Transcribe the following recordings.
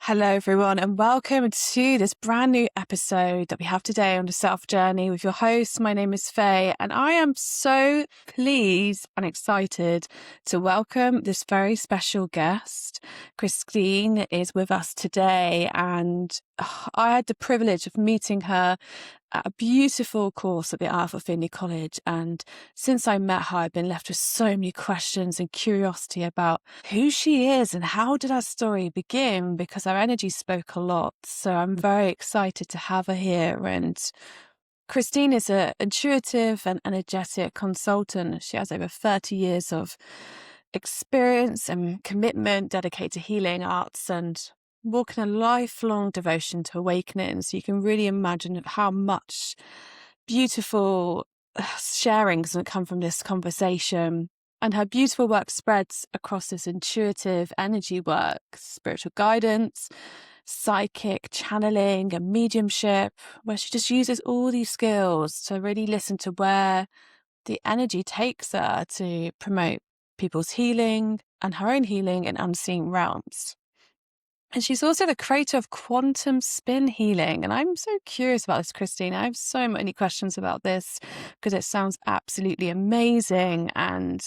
Hello, everyone, and welcome to this brand new episode that we have today on the Self Journey with your host. My name is Faye, and I am so pleased and excited to welcome this very special guest. Christine is with us today, and I had the privilege of meeting her at a beautiful course at the Arthur Findlay College. And since I met her, I've been left with so many questions and curiosity about who she is and how did our story begin, because our energy spoke a lot. So I'm very excited to have her here. And Christine is an intuitive and energetic consultant. She has over 30 years of experience and commitment dedicated to healing arts and walking a lifelong devotion to awakening. So you can really imagine how much beautiful sharings that come from this conversation. And her beautiful work spreads across this intuitive energy work, spiritual guidance, psychic channeling, and mediumship, where she just uses all these skills to really listen to where the energy takes her to promote people's healing and her own healing in unseen realms. And she's also the creator of quantum spin healing. And I'm so curious about this, Christine. I have so many questions about this because it sounds absolutely amazing. And,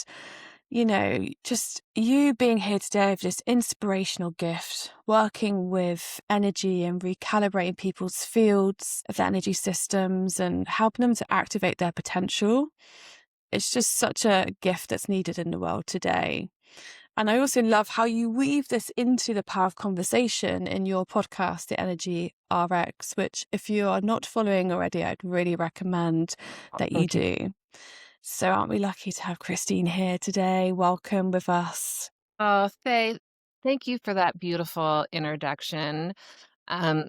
just you being here today with this inspirational gift, working with energy and recalibrating people's fields of the energy systems and helping them to activate their potential. It's just such a gift that's needed in the world today. And I also love how you weave this into the power of conversation in your podcast, The Energy RX, which if you are not following already, I'd really recommend that you Thank you. do. So aren't we lucky to have Christine here today? Welcome with us. Oh, Faye, thank you for that beautiful introduction. Um,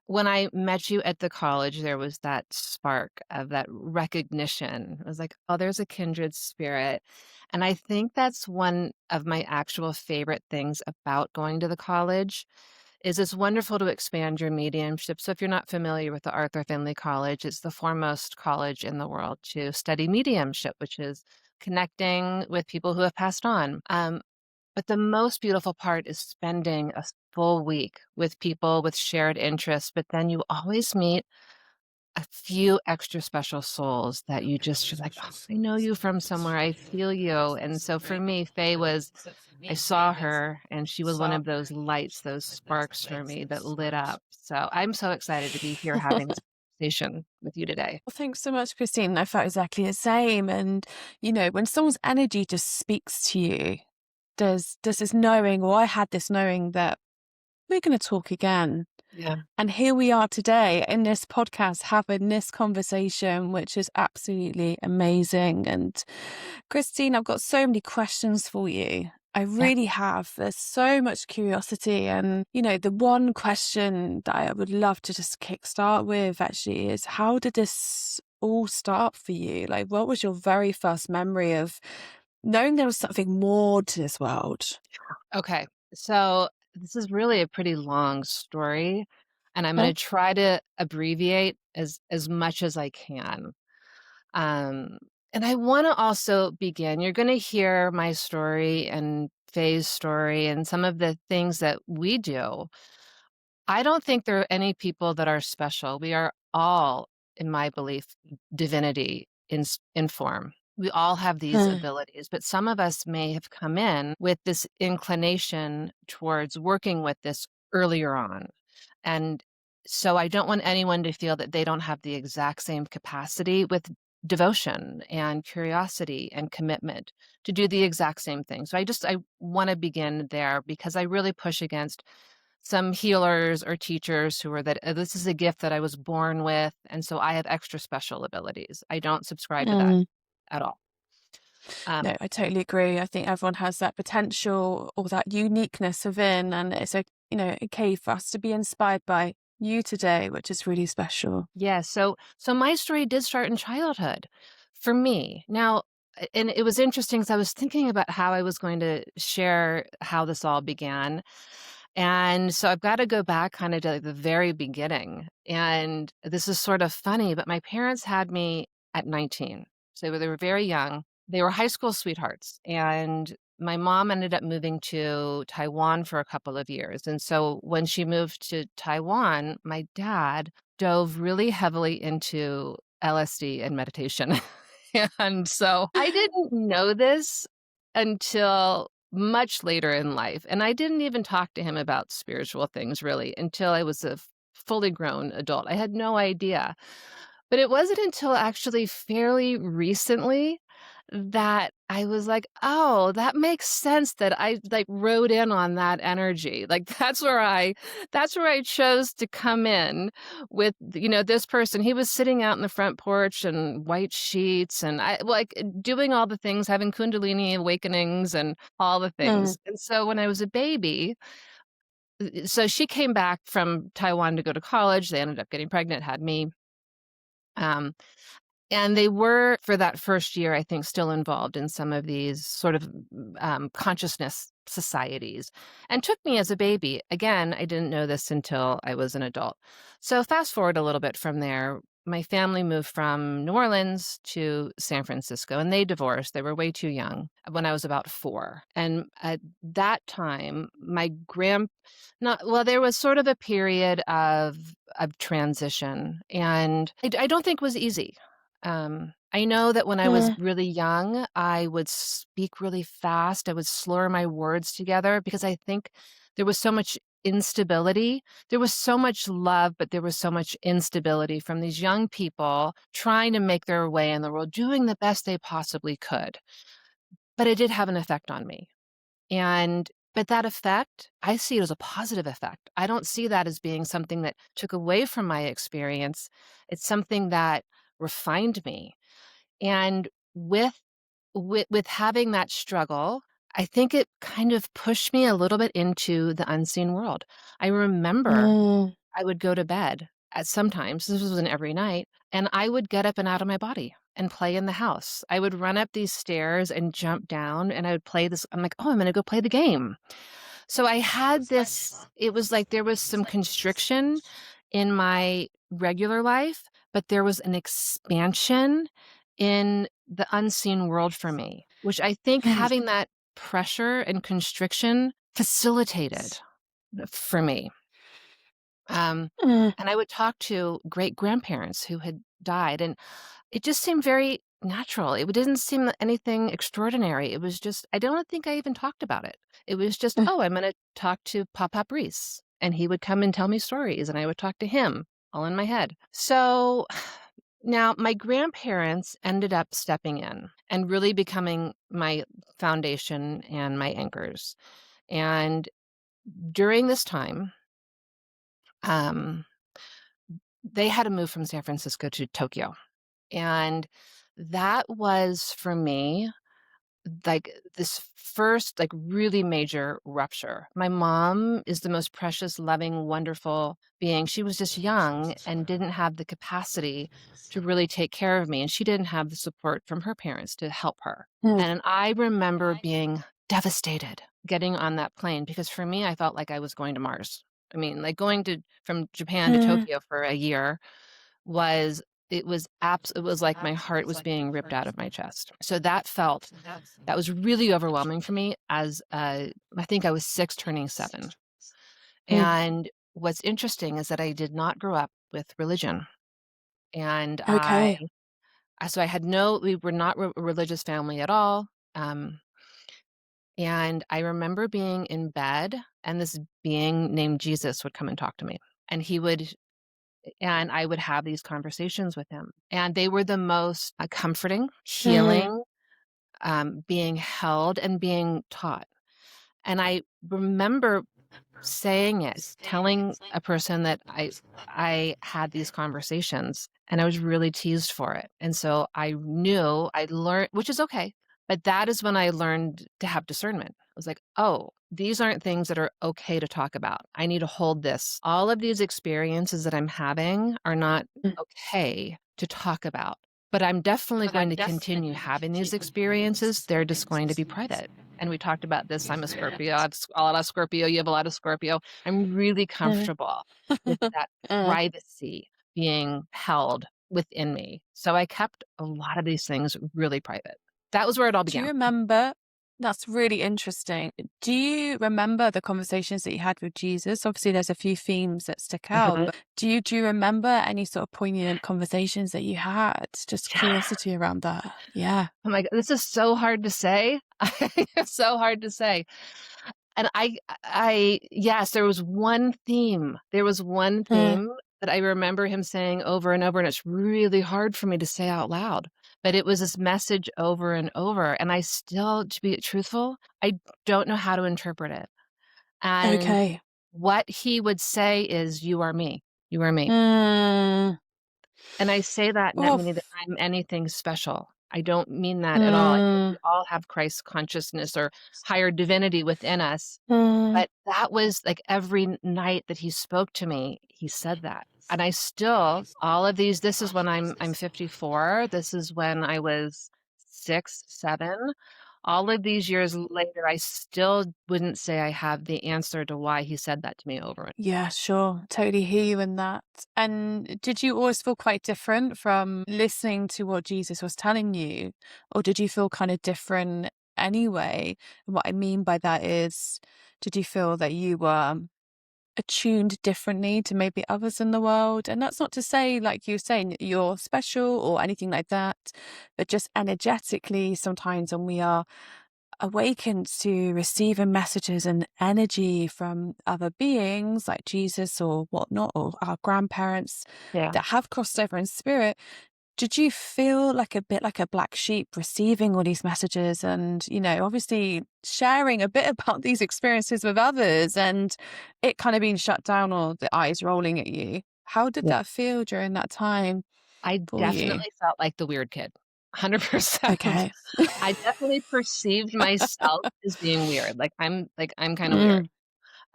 when I met you at the college, there was that spark of that recognition. I was like, oh, there's a kindred spirit. And I think that's one of my actual favorite things about going to the college is it's wonderful to expand your mediumship. So if you're not familiar with the Arthur Findlay College, it's the foremost college in the world to study mediumship, which is connecting with people who have passed on. But the most beautiful part is spending a full week with people with shared interests, but then you always meet a few extra special souls that you're like, oh, I know you from somewhere. I feel you. And so for me, I saw her and she was one of those lights, those sparks for me that lit up. So I'm so excited to be here having this conversation with you today. Well, thanks so much, Christine. I felt exactly the same. And, when someone's energy just speaks to you, there's this knowing, or I had this knowing that we're going to talk again. Yeah. And here we are today in this podcast having this conversation, which is absolutely amazing. And Christine, I've got so many questions for you. I Yeah. really have. There's so much curiosity. And, the one question that I would love to just kickstart with actually is how did this all start for you? Like, what was your very first memory of knowing there was something more to this world? Okay. So this is really a pretty long story, and I'm Huh? going to try to abbreviate as much as I can. Um, and I want to also begin. You're going to hear my story and Faye's story and some of the things that we do. I don't think there are any people that are special. We are all, in my belief, divinity in form. We all have these Huh. abilities, but some of us may have come in with this inclination towards working with this earlier on. And so I don't want anyone to feel that they don't have the exact same capacity with devotion and curiosity and commitment to do the exact same thing. So I want to begin there because I really push against some healers or teachers who are that this is a gift that I was born with, and so I have extra special abilities. I don't subscribe to that Mm. at all. Um, No, I totally agree. I think everyone has that potential or that uniqueness within, and it's okay for us to be inspired by you today, which is really special. yeah, so my story did start in childhood for me. Now, and it was interesting because I was thinking about how I was going to share how this all began. And so I've got to go back kind of to the very beginning. And this is sort of funny, but my parents had me at 19. So they were very young. They were high school sweethearts. And my mom ended up moving to Taiwan for a couple of years, and so when she moved to Taiwan, my dad dove really heavily into LSD and meditation. And so I didn't know this until much later in life, and I didn't even talk to him about spiritual things really until I was a fully grown adult. I had no idea. But it wasn't until actually fairly recently that I was like, "Oh, that makes sense that I, like, rode in on that energy." Like, that's where I chose to come in with, this person. He was sitting out in the front porch and white sheets and doing all the things, having kundalini awakenings and all the Mm. things. And so when I was a baby, so she came back from Taiwan to go to college. They ended up getting pregnant, had me. Um, and they were, for that first year, I think, still involved in some of these sort of consciousness societies and took me as a baby. Again, I didn't know this until I was an adult. So, fast forward a little bit from there. My family moved from New Orleans to San Francisco and they divorced. They were way too young when I was about 4. And at that time, my not well, there was sort of a period of transition, and I don't think was easy. I know that when I was Mm. really young, I would speak really fast. I would slur my words together because I think there was so much instability. There was so much love, but there was so much instability from these young people trying to make their way in the world, doing the best they possibly could. But it did have an effect on me. But that effect, I see it as a positive effect. I don't see that as being something that took away from my experience. It's something that refined me. And with having that struggle, I think it kind of pushed me a little bit into the unseen world. I remember Mm. I would go to bed at sometimes, this wasn't every night, and I would get up and out of my body and play in the house. I would run up these stairs and jump down, and I would play this. I'm like, "Oh, I'm gonna go play the game." So I had this, it was like there was some constriction in my regular life, but there was an expansion in the unseen world for me, which I think Mm. having that pressure and constriction facilitated for me. Um, Mm. and I would talk to great grandparents who had died, and it just seemed very natural. It didn't seem anything extraordinary. It was just, I don't think I even talked about it. It was just, Mm. oh, I'm going to talk to Papa Reese. And he would come and tell me stories, and I would talk to him all in my head. So now my grandparents ended up stepping in and really becoming my foundation and my anchors. And during this time, um, they had to move from San Francisco to Tokyo. And that was for me like this first like really major rupture. My mom is the most precious, loving, wonderful being. She was just young and didn't have the capacity to really take care of me, and she didn't have the support from her parents to help her. Mm. And I remember being devastated getting on that plane because for me I felt like I was going to Mars. I mean, like going to from Japan to Mm. Tokyo for a year was it was like my heart was being ripped out of my chest. So that was really overwhelming for me as, I think I was 6 turning 7. Mm. And what's interesting is that I did not grow up with religion. And Okay. so I had no we were not a religious family at all. Um, and I remember being in bed and this being named Jesus would come and talk to me. And he would and I would have these conversations with him. And they were the most comforting, Mm. healing, being held and being taught. And I remember saying it, telling a person that I had these conversations, and I was really teased for it. And so I knew I learned, which is okay, but that is when I learned to have discernment. I was like, "Oh, these aren't things that are okay to talk about. I need to hold this. All of these experiences that I'm having are not Mm. okay to talk about, but I'm definitely going to continue having these experiences. They're just going to be private." And we talked about this. I'm a Scorpio. I have a lot of Scorpio. You have a lot of Scorpio. I'm really Mm. comfortable with that Mm. privacy being held within me. So I kept a lot of these things really private. That was where it all Do you began. remember? That's really interesting. Do you remember the conversations that you had with Jesus? Obviously, there's a few themes that stick out, Mhm. but do you remember any sort of poignant conversations that you had? Just curiosity around that. Yeah. Oh my god, this is so hard to say. It's so hard to say. And I yes, there was one theme. There was one Mm. theme that I remember him saying over and over, and it's really hard for me to say out loud. But it was this message over and over, and I still, to be truthful, I don't know how to interpret it. And Okay. what he would say is, "You are me. You are me." Mm. And I say that not Oh. meaning that I'm anything special. I don't mean that at all. I think Mm. we all have Christ consciousness or higher divinity within us. Mm. But that was, like, every night that he spoke to me, he said that. And I still all of these this is when I'm 54, this is when I was 6, 7. All of these years later, I still wouldn't say I have the answer to why he said that to me over and Yeah, sure. Totally hear you in that. And did you always feel quite different from listening to what Jesus was telling you? Or did you feel kind of different anyway? And what I mean by that is, did you feel that you were attuned differently to maybe others in the world? And that's not to say, like you were saying, that you're special or anything like that, but just energetically, sometimes when we are awakened to receiving messages and energy from other beings like Jesus or whatnot, or our grandparents yeah. that have crossed over in spirit, did you feel like a bit like a black sheep receiving all these messages and, obviously sharing a bit about these experiences with others and it kind of being shut down or the eyes rolling at you? How did Yeah. that feel during that time I for you? definitely felt like the weird kid. 100%. Okay. I definitely perceived myself as being weird, like, I'm kinda weird. Mm,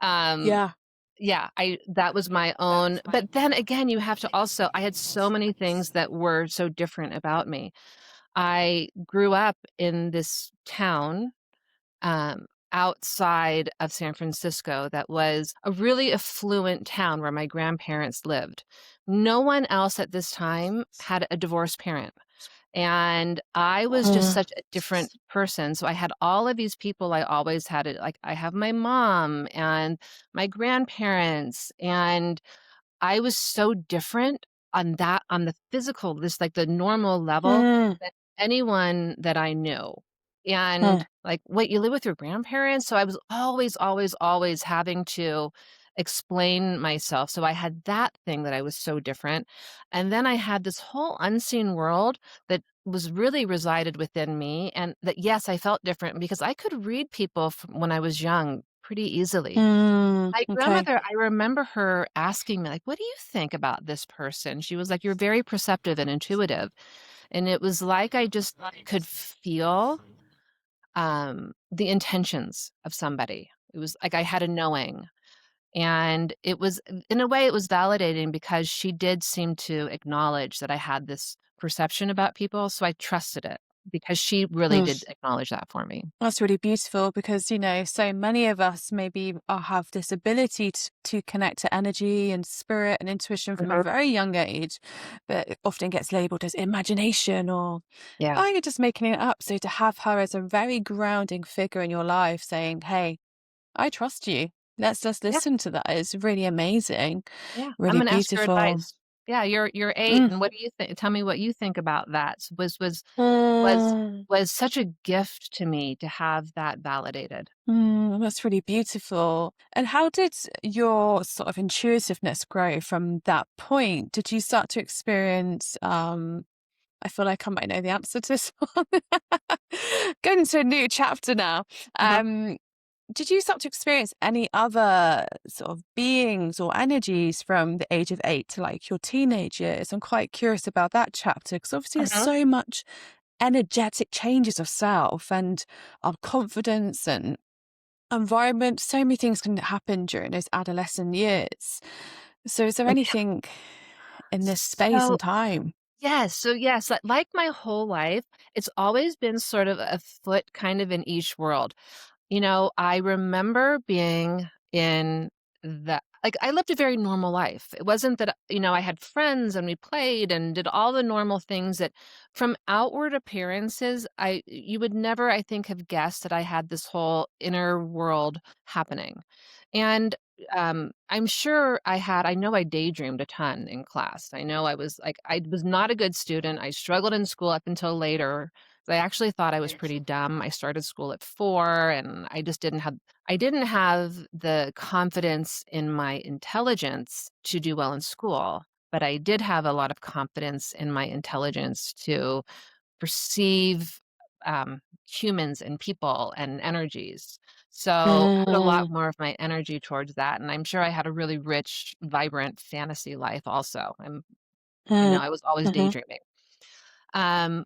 Um, yeah. yeah, I that was my own but then again, you have to also I had so many things that were so different about me. I grew up in this town, outside of San Francisco that was a really affluent town where my grandparents lived. No one else at this time had a divorced parent. And I was just Mm, such a different person, so I had all of these people I always had it like, I have my mom and my grandparents, and I was so different on the physical, this like the normal level mm, than anyone that I knew. mm. And like, "Wait, you live with your grandparents?" So I was always, always, always having to explain myself. So I had that thing that I was so different. And then I had this whole unseen world that was really resided within me, and that, yes, I felt different because I could read people from when I was young pretty easily. My Okay. grandmother, I remember her asking me, like, "What do you think about this person?" She was like, "You're very perceptive and intuitive." And it was like I just could feel, the intentions of somebody. It was like I had a knowing. And it was in a way, it was validating because she did seem to acknowledge that I had this perception about people, so I trusted it because she really Mm. did acknowledge that for me. That's really beautiful because, so many of us maybe have this ability to connect to energy and spirit and intuition from a Mhm. very young age, but it often gets labeled as imagination or, Yeah. oh, you're just making it up. So to have her as a very grounding figure in your life saying, hey, I trust you. Let's just Yeah. listen to that is really amazing, Yeah, I'm really gonna ask your beautiful. advice. Yeah, you're 8, Mm. and what do you think? Tell me what you think about that. Was Mm. was such a gift to me to have that validated. That's really beautiful. And how did your sort of intuitiveness grow from that point? Did you start to experience, I feel like I might know the answer to this one. Going into a new chapter now. Uh-huh, Um, did you start to experience any other sort of beings or energies from the age of 8 to like your teenage years? I'm quite curious about that chapter because obviously there's uh-huh. so much energetic changes of self and our confidence and environment. So many things can happen during those adolescent years. So is there Yeah. anything in this space So and time? yes, like my whole life, it's always been sort of a foot kind of in each world. You know, I remember being in the like, I lived a very normal life. It wasn't that, I had friends and we played and did all the normal things that from outward appearances, you would never, I think, have guessed that I had this whole inner world happening. And, I'm sure I know I daydreamed a ton in class. I know I was not a good student. I struggled in school up until later. I actually thought I was pretty dumb. I started school at 4 and I didn't have the confidence in my intelligence to do well in school, but I did have a lot of confidence in my intelligence to perceive, humans and people and energies. So, I put a lot Mm, more of my energy towards that, and I'm sure I had a really rich, vibrant fantasy life also. mm, I was always mhm. daydreaming. Um,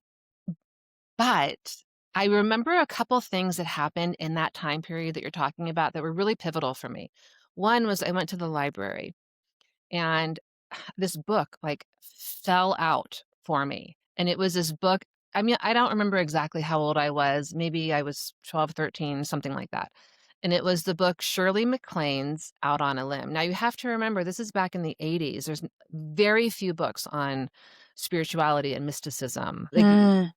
but I remember a couple things that happened in that time period that you're talking about that were really pivotal for me. One was I went to the library and this book like fell out for me. And it was this book. I mean, I don't remember exactly how old I was. Maybe I was 12, 13, something like that. And it was the book Shirley MacLaine's Out on a Limb. Now you have to remember this is back in the 80s. There's very few books on spirituality and mysticism. Mm,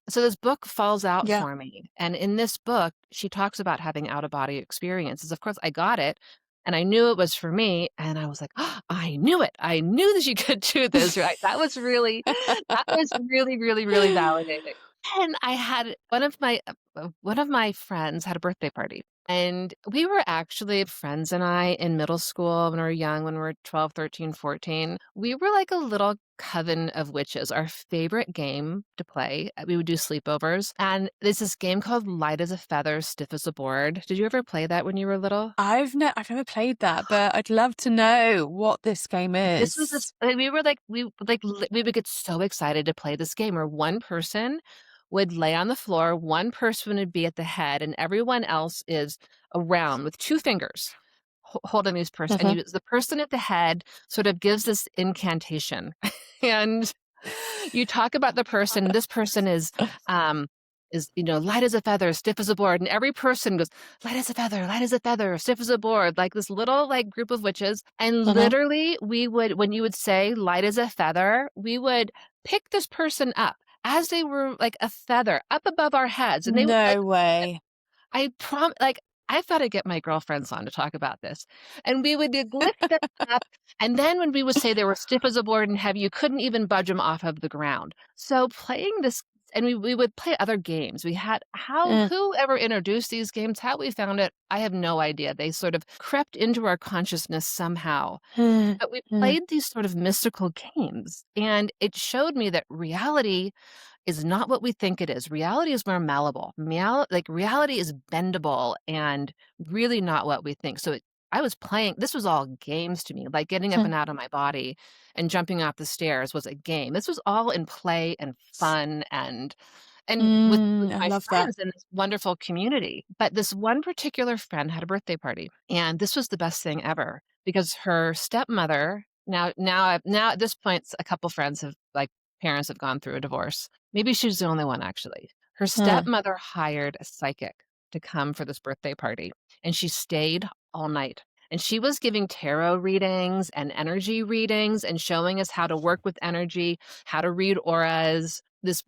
So this book falls out yeah. for me, and in this book, she talks about having out-of-body experiences. Of course, I got it, and I knew it was for me, and I was like, "Oh, I knew it. I knew that you could do this," right? That was really, really, really validating. And I had one of my friends had a birthday party, and we were actually friends and I in middle school when we were young, when we were 12, 13, 14. We were like a little coven of witches. Our favorite game to play, we would do sleepovers, and there's this game called Light as a Feather, Stiff as a Board. Did you ever play that when you were little? I've never played that, but I'd love to know what this game This was this is. we were like we would get so excited to play this game where one person would lay on the floor, one person would be at the head, and everyone else is around with 2 fingers holding these person and Mhm, the person at the head sort of gives this incantation. And you talk about the person, this person um, light as a feather, stiff as a board, and every person goes, light as a feather, light as a feather, stiff as a board, like this little like group of witches. And mhm. literally we would, when you would say light as a feather, we would pick this person up as they were like a feather up above our heads. And they would like No way. I've gotta get my girlfriends on to talk about this, and we would, lift them up, and then when we would say they were stiff as a board and heavy, you couldn't even budge them off of the ground. So playing this and we would play other games. We had Mm, whoever introduced these games, how we found it, I have no idea. They sort of crept into our consciousness somehow. mm, But we mm, played these sort of mystical games, and it showed me that reality is not what we think it is. Reality is more malleable. Reality is bendable and really not what we think. I was playing, this was all games to me, like getting up mm, and out of my body and jumping off the stairs was a game. This was all in play and fun and with I my love that. friends in this wonderful community. But this one particular friend had a birthday party, and this was the best thing ever because her stepmother now at this point, a couple friends have like parents have gone through a divorce. Maybe she was the only one actually. Her Mm, stepmother hired a psychic to come for this birthday party, and she stayed all night. And she was giving tarot readings and energy readings and showing us how to work with energy, how to read auras, these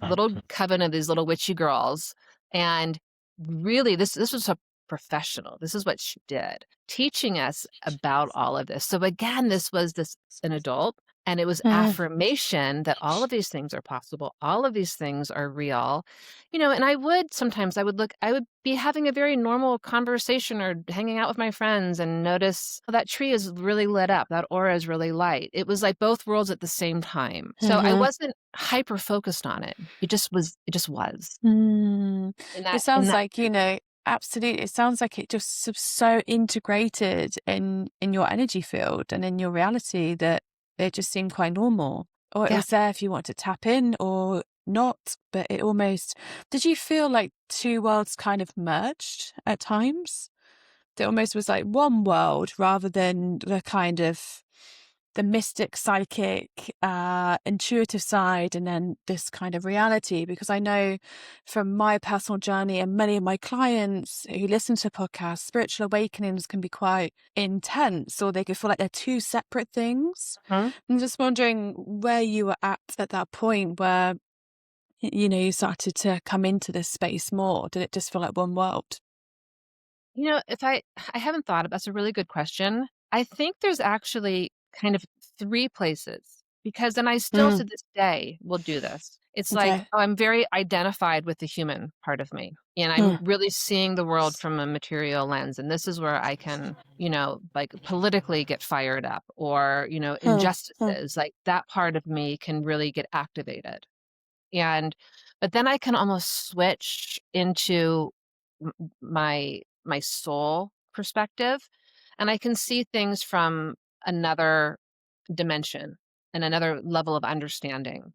little coven of these little witchy girls. And really, this was a professional. This is what she did, teaching us about all of this. So again, this was this an adult and it was mm, affirmation that all of these things are possible. All of these things are real. And I would be having a very normal conversation or hanging out with my friends and notice, "Oh, that tree is really lit up. That aura is really light." It was like both worlds at the same time. So I mhm. wasn't hyper focused on it. It just was. Mm. It In sounds that like, absolutely. It sounds like it just so integrated in your energy field and in your reality that it just seemed quite normal. Or it Yeah. was there if you want to tap in or not, but it almost did you feel like two worlds kind of merged at times? It almost was like one world rather than the kind of the mystic, psychic, intuitive side, and then this kind of reality. Because I know from my personal journey and many of my clients who listen to podcasts, spiritual awakenings can be quite intense, or they could feel like they're two separate things. Mhm. I'm just wondering where you were at that point where, you started to come into this space more. Did it just feel like one world? If I haven't thought of that's a really good question. I think there's actually kind of 3 places because and I still Mm, to this day will do this. It's like, okay. oh, I'm very identified with the human part of me, and I'm Mm, really seeing the world from a material lens, and this is where I can, like, politically get fired up or, mm, mm, injustices, like, that part of me can really get activated. And but then I can almost switch into my soul perspective, and I can see things from another dimension and another level of understanding.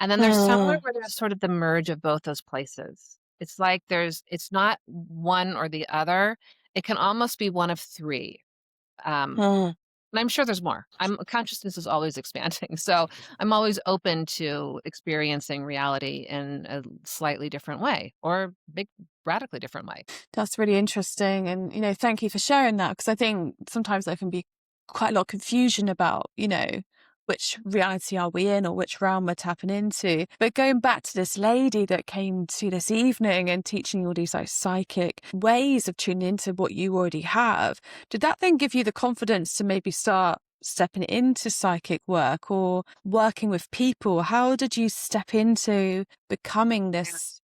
And then there's somewhere mm, where there's sort of the merge of both those places. It's like it's not one or the other. It can almost be one of 3. Um, mm. and I'm sure there's more. Consciousness is always expanding, so I'm always open to experiencing reality in a slightly different way or big radically different way. That's really interesting. And, thank you for sharing that, because I think sometimes there can be quite a lot of confusion about, which reality are we in or which realm we're tapping into. But going back to this lady that came to this evening and teaching you all these like psychic ways of tuning into what you already have, did that then give you the confidence to maybe start stepping into psychic work or working with people? How did you step into becoming this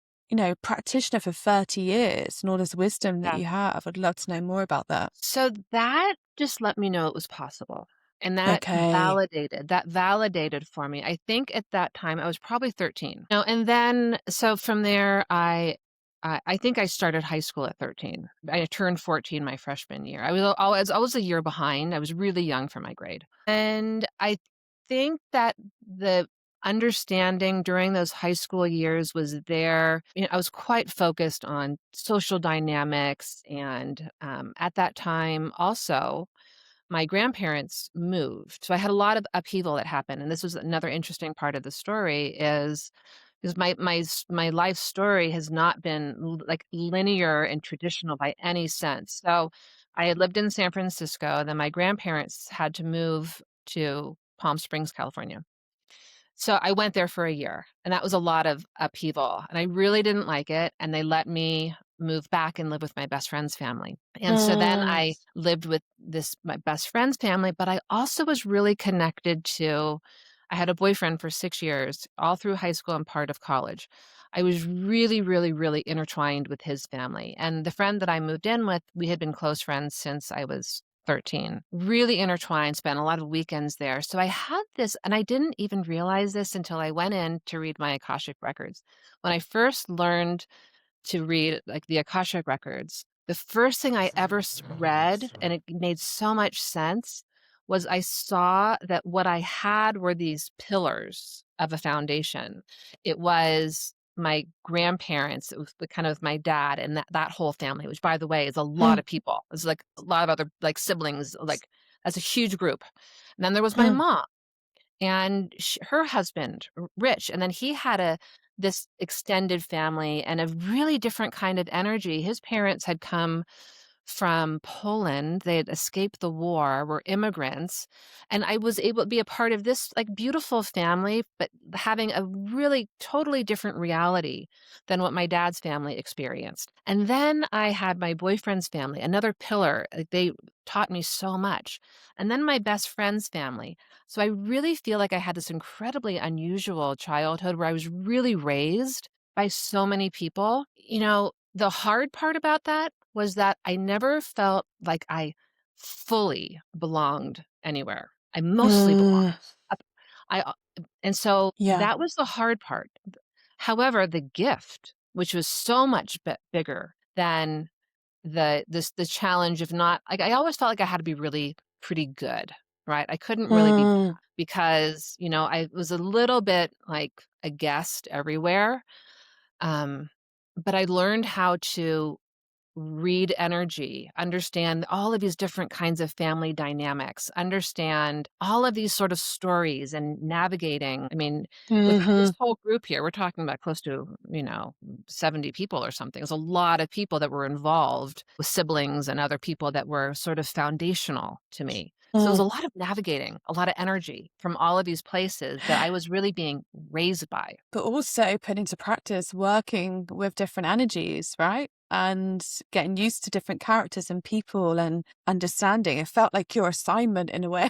practitioner for 30 years and all this wisdom that Yeah. you have? I'd love to know more about that. So that just let me know it was possible, and Okay. that validated for me. I think at that time I was probably 13. No, and then so from there I think I started high school at 13. I turned 14 my freshman year. I was a year behind. I was really young for my grade. And I think that the understanding during those high school years was there. I was quite focused on social dynamics. And at that time, also, my grandparents moved. So I had a lot of upheaval that happened. And this was another interesting part of the story is because my life story has not been like linear and traditional by any sense. So I had lived in San Francisco, then my grandparents had to move to Palm Springs, California. So I went there for a year, and that was a lot of upheaval, and I really didn't like it, and they let me move back and live with my best friend's family. And so then Mm, I lived with my best friend's family, but I also was really connected to I had a boyfriend for 6 years, all through high school and part of college. I was really, really, really intertwined with his family, and the friend that I moved in with, we had been close friends since I was 13. Really intertwined, spent a lot of weekends there. So I had this, and I didn't even realize this until I went in to read my Akashic records. When I first learned to read like the Akashic records, the first thing I ever read, and it made so much sense, was I saw that what I had were these pillars of a foundation. It was my grandparents, it was the kind of my dad and that whole family, which by the way is a lot mm, of people. It's like a lot of other like siblings, like that's a huge group. And then there was my mm, mom and her husband rich, and then he had a this extended family and a really different kind of energy. His parents had come from Poland. They had escaped the war, were immigrants, and I was able to be a part of this like beautiful family, but having a really totally different reality than what my dad's family experienced. And then I had my boyfriend's family, another pillar. Like, they taught me so much. And then my best friend's family. So I really feel like I had this incredibly unusual childhood where I was really raised by so many people. The hard part about that was that I never felt like I fully belonged anywhere. I mostly belonged. mm. Up I and so Yeah. that was the hard part. However, the gift, which was so much bigger than the challenge of not like, I always felt like I had to be really pretty good, right? I couldn't really be Mm, because, I was a little bit like a guest everywhere, um, but I learned how to read energy, understand all of these different kinds of family dynamics, understand all of these sort of stories and navigating. I mean, with this Mhm. whole group here, we're talking about close to, 70 people or something. There's a lot of people that were involved with siblings and other people that were sort of foundational to me. So it was Mm. a lot of navigating, a lot of energy from all of these places that I was really being raised by. But also put into practice working with different energies, right? And getting used to different characters and people and understanding. It felt like your assignment in a way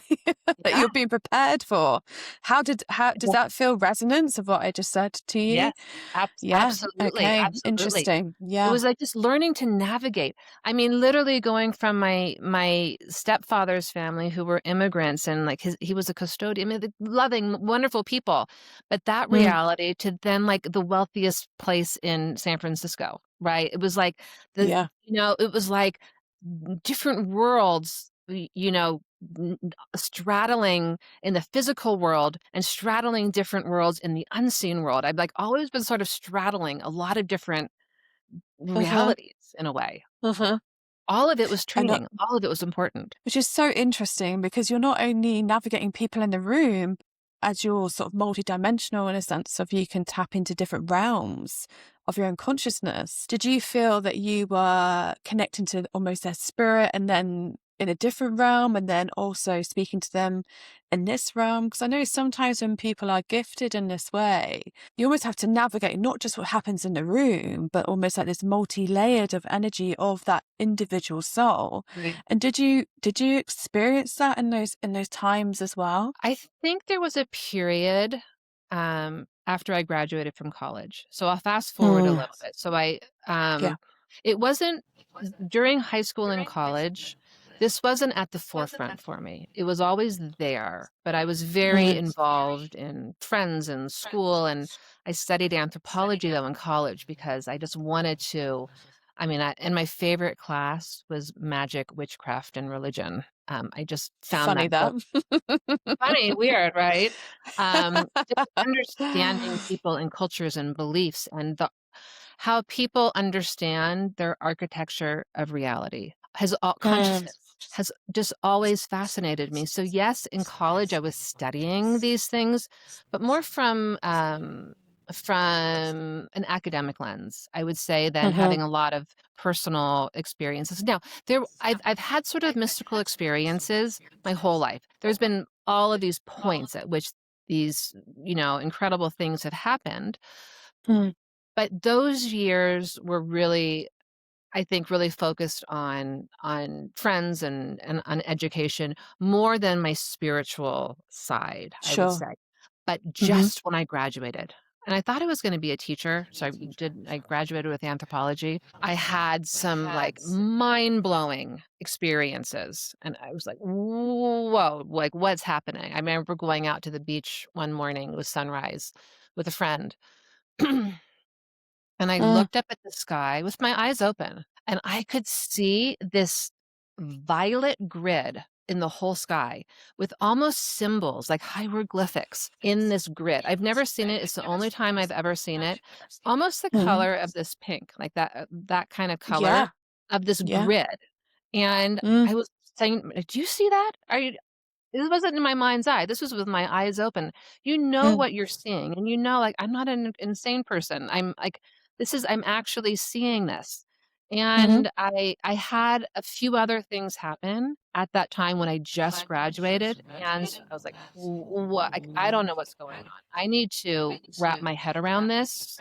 that Yeah. you're being prepared for. How does that feel resonance of what I just said to you? Yes, Yeah. absolutely, Okay. absolutely. Interesting. It Yeah. was like just learning to navigate. I mean, literally going from my stepfather's family who were immigrants and like he was a custodian, I mean, the loving, wonderful people, but that Mm. reality to then like the wealthiest place in San Francisco, right? It was like Yeah. it was like different worlds, straddling in the physical world and straddling different worlds in the unseen world. I've like always been sort of straddling a lot of different Uh-huh. realities in a way. Uh-huh. All of it was And training. All of it was important. which is so interesting because you're not only navigating people in the room as you're sort of multidimensional in a sense of you can tap into different realms of your own consciousness. Did you feel that you were connecting to almost their spirit and then in a different realm and then also speaking to them in this realm? Because I know sometimes when people are gifted in this way, you almost have to navigate not just what happens in the room, but almost like this multi-layered of energy of that individual soul. Right. And did you experience that in those times as well? I think there was a period after I graduated from college. So I'll fast forward a Mm, little bit. yeah. It wasn't during high school and college. This wasn't at the forefront for me. It was always there, but I was very Mm, involved in friends and school. And I studied anthropology though in college because I just wanted to. I mean, and my favorite class was magic, witchcraft, and religion. I just found funny that that. funny, weird, right? Just understanding people and cultures and beliefs and how people understand their architecture of reality Mm, consciousness has just always fascinated me. So yes, in college I was studying these things, but more from an academic lens, I would say, than mhm, having a lot of personal experiences. Now, I've had sort of mystical experiences my whole life. There's been all of these points at which these, incredible things have happened. mm, But those years were really, I think, really focused on friends and on education more than my spiritual side, I would sure. say. But Mhm. just when I graduated, and I thought I was gonna be a teacher, so I graduated with anthropology. I had some, like, mind-blowing experiences, and I was like, "Whoa, like, what's happening?" I remember going out to the beach one morning with sunrise with a friend. And I Mm, looked up at the sky with my eyes open, and I could see this violet grid in the whole sky with almost symbols like hieroglyphics in this grid. I've never seen it. It's the only time I've ever seen it. Almost the mhm. color of this pink, like that kind of Yeah, color of this yeah. grid. And Mm, I was saying, "Do you see that? Are you this wasn't in my mind's eye, this was with my eyes open. You know mm, what you're seeing, and you know, like, I'm not an insane person. I'm like, I'm actually seeing this. mhm, And I had a few other things happen at that time when I just graduated, and I was like, "What? I don't know what's going on. I need to wrap my head around this."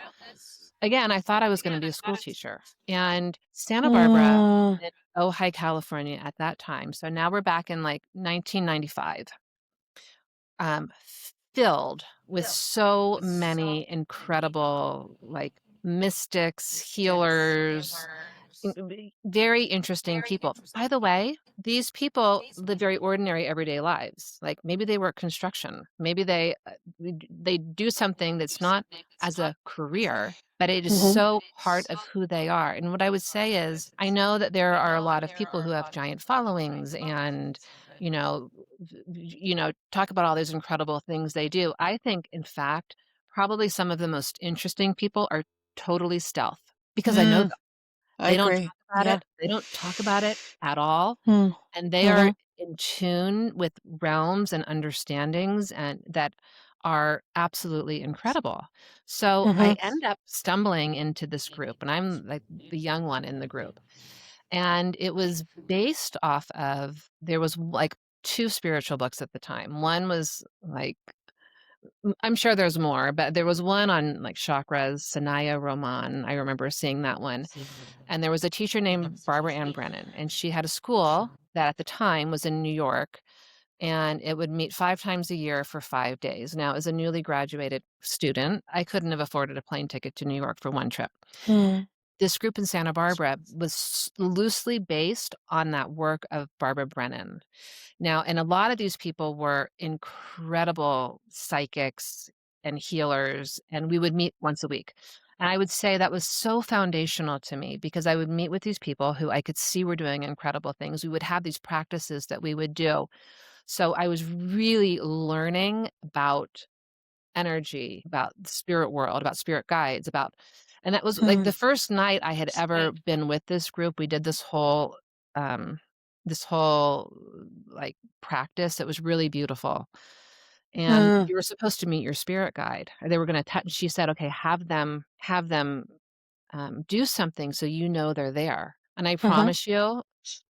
Again, I thought I was gonna be a school teacher, and Santa Barbara mm. in Ojai, California at that time, so now we're back in, like, 1995, um, filled with so many incredible, like, mystics, healers, very interesting people. By the way, these people live very ordinary everyday lives. Like maybe they work construction, maybe they do something that's not as a career, but it is Mhm, so part of who they are. And what I would say is, I know that there are a lot of people who have giant followings and you know talk about all these incredible things they do. I think, in fact, probably some of the most interesting people are totally stealth because I know mm. them. I They don't agree. talk about Yeah. it. They don't talk about it at all, Mm. and they are Mhm. in tune with realms and understandings and that are absolutely incredible. So I Mhm. end up stumbling into this group, and I'm like the young one in the group. And it was based off of there was like 2 spiritual books at the time. One was like I'm sure there's more, but there was one on like chakras, Sanaya Roman. I remember seeing that one. And there was a teacher named Barbara Ann Brennan, and she had a school that at the time was in New York, and it would meet 5 times a year for 5 days. Now, as a newly graduated student, I couldn't have afforded a plane ticket to New York for one trip. Mm. This group in Santa Barbara was loosely based on that work of Barbara Brennan. Now, and a lot of these people were incredible psychics and healers, and we would meet once a week. And I would say that was so foundational to me because I would meet with these people who I could see were doing incredible things. We would have these practices that we would do. So I was really learning about energy, about the spirit world, about spirit guides, about and that was like Mm. the first night I had ever been with this group. We did um this whole like practice. It was really beautiful. And Mm. you were supposed to meet your spirit guide. They were going to touch she said, "Okay, have them do something so you know they're there." And I Mhm. promise you,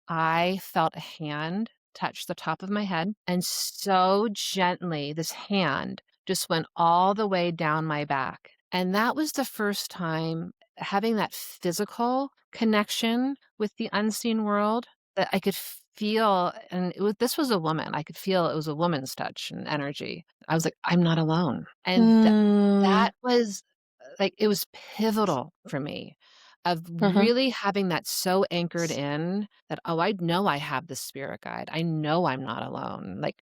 I felt a hand touch the top of my head, and so gently, this hand just went all the way down my back. And that was the first time having that physical connection with the unseen world that I could feel. And this was a woman. I could feel it was a woman's touch and energy. I was like, I'm not alone. And Mm. that was like, it was pivotal for me of Mhm. really having that so anchored in that, "Oh, I know I have this spirit guide. I know I'm not alone." Like,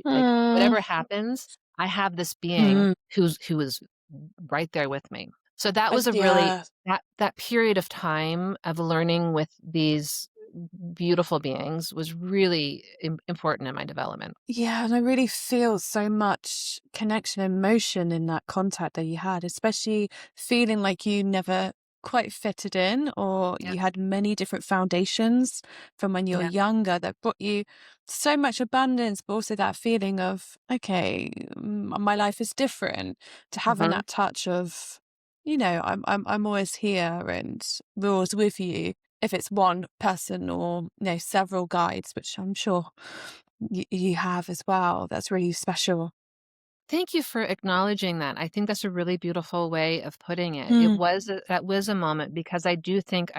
Mm. whatever happens, I have this being Mm. who is right there with me. So that was a really Yeah. that period of time of learning with these beautiful beings was really important in my development. Yeah, and I really feel so much connection and emotion in that contact that you had, especially feeling like you never quite fitted in or Yeah, you had many different foundations from when you were yeah, younger that brought you so much abundance, but also that feeling of, okay, my life is different. To having mhm. that touch of, I'm always here and we're always with you. If it's one person or several guides, which I'm sure you have as well. That's really special. Thank you for acknowledging that. I think that's a really beautiful way of putting it. Mm, That was a moment because I do think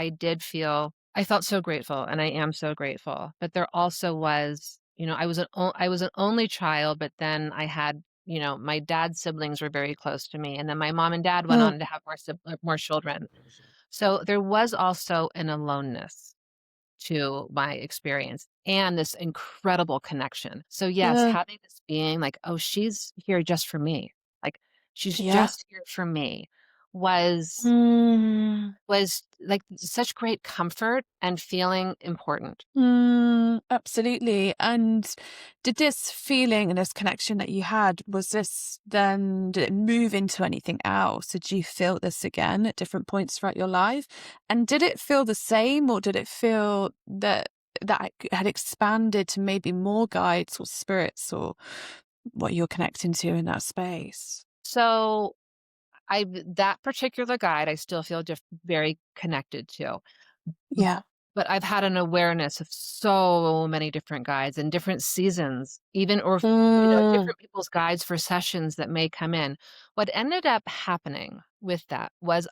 I felt so grateful and I am so grateful. But there also was, I was an only child, but then I had, my dad's siblings were very close to me, and then my mom and dad went mm, on to have more children. So there was also an aloneness to my experience and this incredible connection. So yes, mm, having this being like, "Oh, she's here just for me." Like, "She's yeah. just here for me," was Mm, was like such great comfort and feeling important. absolutely. And did this feeling and this connection that you had, did it move into anything else? Did you feel this again at different points throughout your life? And did it feel the same or did it feel that it had expanded to maybe more guides or spirits or what you're connecting to in that space? So, that particular guide, I still feel very connected to. Yeah. But I've had an awareness of so many different guides and different seasons, even or Mm, different people's guides for sessions that may come in. What ended up happening with that was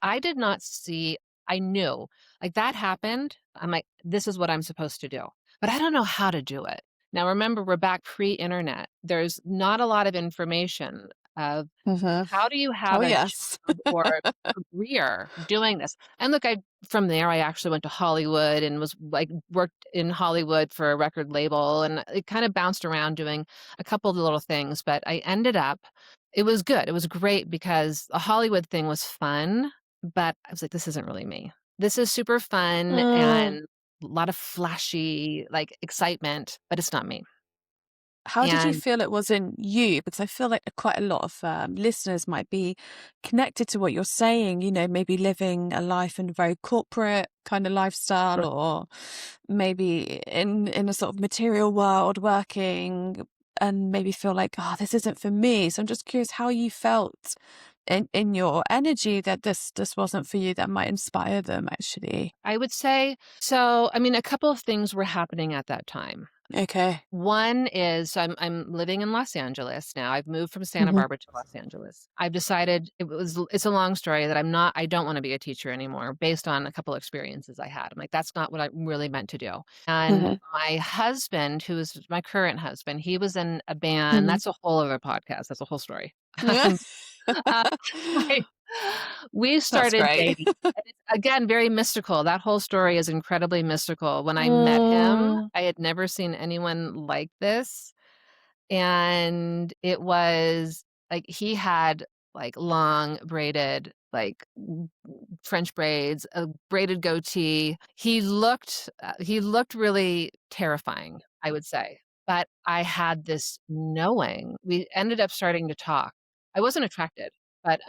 I knew, like, that happened, I'm like, "This is what I'm supposed to do," but I don't know how to do it. Now remember, we're back pre-internet. There's not a lot of information of mhm. how do you Oh, have a yes. job or a career doing this? And look, from there, I actually went to Hollywood and was like worked in Hollywood for a record label, and it kind of bounced around doing a couple of little things, but I ended up it was good. It was great because the Hollywood thing was fun, but I was like, this isn't really me. This is super fun Mm, and a lot of flashy, like excitement, but it's not me. How did you And feel it was in you? Because I feel like quite a lot of listeners might be connected to what you're saying, maybe living a life in a very corporate kind of lifestyle, or maybe in a sort of material world working, and maybe feel like, oh, this isn't for me. So I'm just curious how you felt in your energy that this wasn't for you, that might inspire them actually. I would say, so, I mean, a couple of things were happening at that time. Okay. One is I'm living in Los Angeles now. I've moved from Santa Hmm. Barbara to Los Angeles. I've decided it's a long story that I don't want to be a teacher anymore based on a couple experiences I had. I'm like, that's not what I really meant to do. And Hmm. my husband, who is my current husband, he was in a band. Hmm. That's a whole other podcast. That's a whole story. Uh, I we That's started great. dating, and it's, again, very mystical. That whole story is incredibly mystical. When I met him, Mm. I had never seen anyone like this, and it was like he had, like, long braided, like, French braids, a braided goatee. He looked really terrifying, I would say, but I had this knowing. We ended up starting to talk. I wasn't attracted, but,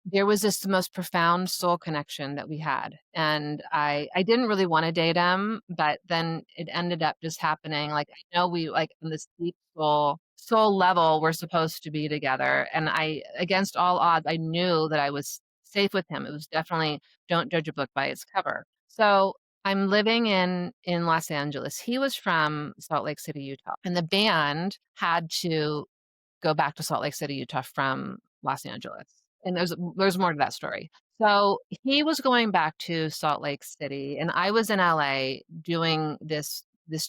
there was this most profound soul connection that we had, and I didn't really wanna date him, but then it ended up just happening. Like, I know we, like, on this deep soul level, we're supposed to be together, and I, against all odds, I knew that I was safe with him. It was definitely don't judge a book by its cover. So, I'm living in Los Angeles. He was from Salt Lake City, Utah, and the band had to go back to Salt Lake City, Utah from Los Angeles. And there's more to that story. So he was going back to Salt Lake City, and I was in LA doing this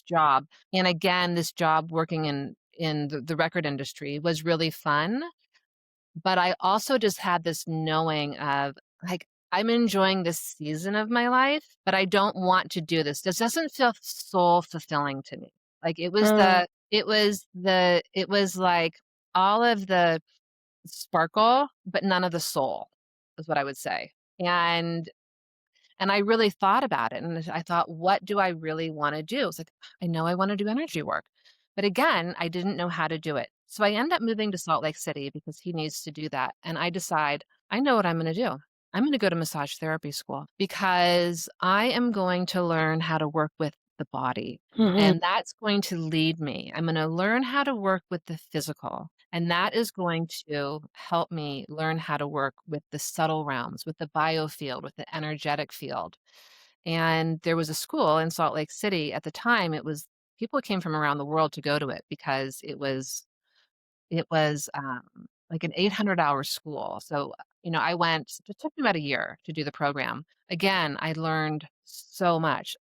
job. And again, this job working in the record industry was really fun. But I also just had this knowing of, like, I'm enjoying this season of my life, but I don't want to do this. This doesn't feel soul fulfilling to me. Like, Mm. it was like all of the sparkle, but none of the soul, is what I would say. And I really thought about it, and I thought, "What do I really wanna do?" It's like, I know I wanna do energy work, but again, I didn't know how to do it. So I end up moving to Salt Lake City because he needs to do that, and I decide, I know what I'm gonna do. I'm gonna go to massage therapy school because I am going to learn how to work with the body, Mhm. and that's going to lead me. I'm gonna learn how to work with the physical, and that is going to help me learn how to work with the subtle realms, with the biofield, with the energetic field. And there was a school in Salt Lake City at the time. It was people came from around the world to go to it because it was like an 800-hour school. So, I went. It took me about a year to do the program. Again, I learned so much.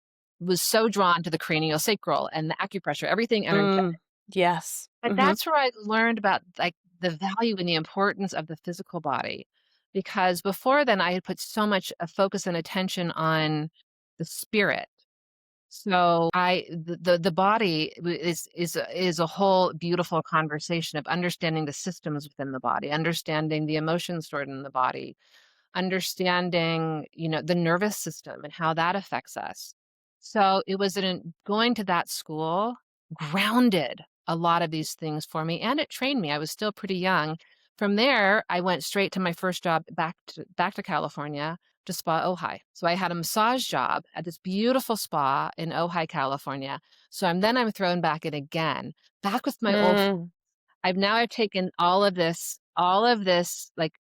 Was so drawn to the craniosacral and the acupressure, everything energetic. Mm. Yes. But Mhm. that's where I learned about, like, the value and the importance of the physical body, because before then, I had put so much, focus and attention on the spirit. So the body is a whole beautiful conversation of understanding the systems within the body, understanding the emotions stored in the body, understanding, the nervous system and how that affects us. So it was in going to that school grounded a lot of these things for me, and it trained me. I was still pretty young. From there, I went straight to my first job back to California, to Spa Ojai. So I had a massage job at this beautiful spa in Ojai, California. So I'm thrown back in again, back with my old. Mm. I've taken all of this, like,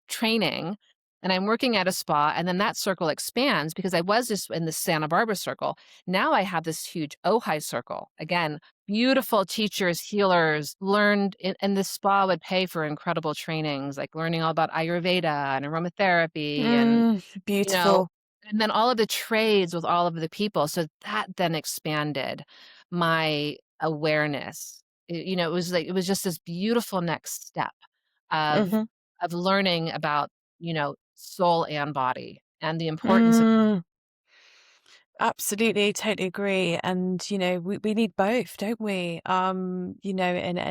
training, and I'm working at a spa, and then that circle expands because I was just in the Santa Barbara circle. Now I have this huge Ojai circle. Again, beautiful teachers, healers, learned and the spa would pay for incredible trainings, like learning all about Ayurveda and aromatherapy and, Mm. you know, Beautiful. and then all of the trades with all of the people. So that then expanded my awareness. It was like, it was just this beautiful next step of Mhm. learning about, soul and body and the importance of. Mm. Absolutely, totally agree. And, we need both, don't we? In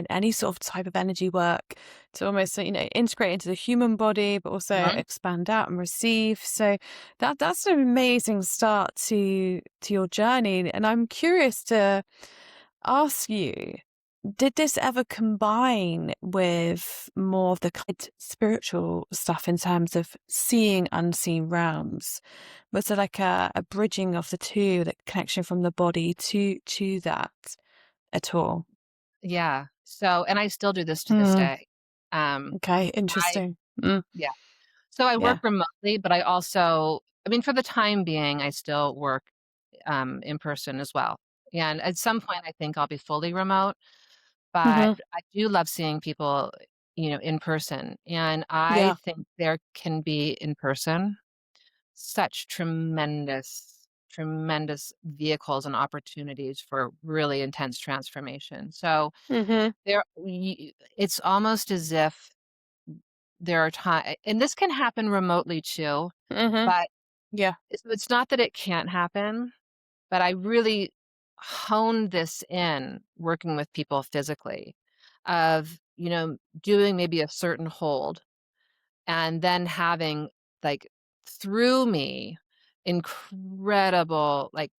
any sort of type of energy work to almost, integrate into the human body, but also Mhm. expand out and receive. So that's an amazing start to your journey. And I'm curious to ask you, did this ever combine with more of the kind spiritual stuff in terms of seeing unseen realms? Was there like a bridging of the two, the connection from the body to that at all? Yeah. So and I still do this to this Mm, day. Um, okay, I interesting. Mm, yeah. So I work yeah. remotely, but I also I mean, for the time being, I still work, in person as well. And at some point, I think I'll be fully remote, but Hmm. I do love seeing people, in person. And I Yeah. think there can be in person such tremendous, tremendous vehicles and opportunities for really intense transformation. So Hmm. it's almost as if there are times, and this can happen remotely too, Hmm. but Yeah. it's not that it can't happen, but I really honed this in working with people physically of, doing maybe a certain hold and then having, like, through me, incredible, like,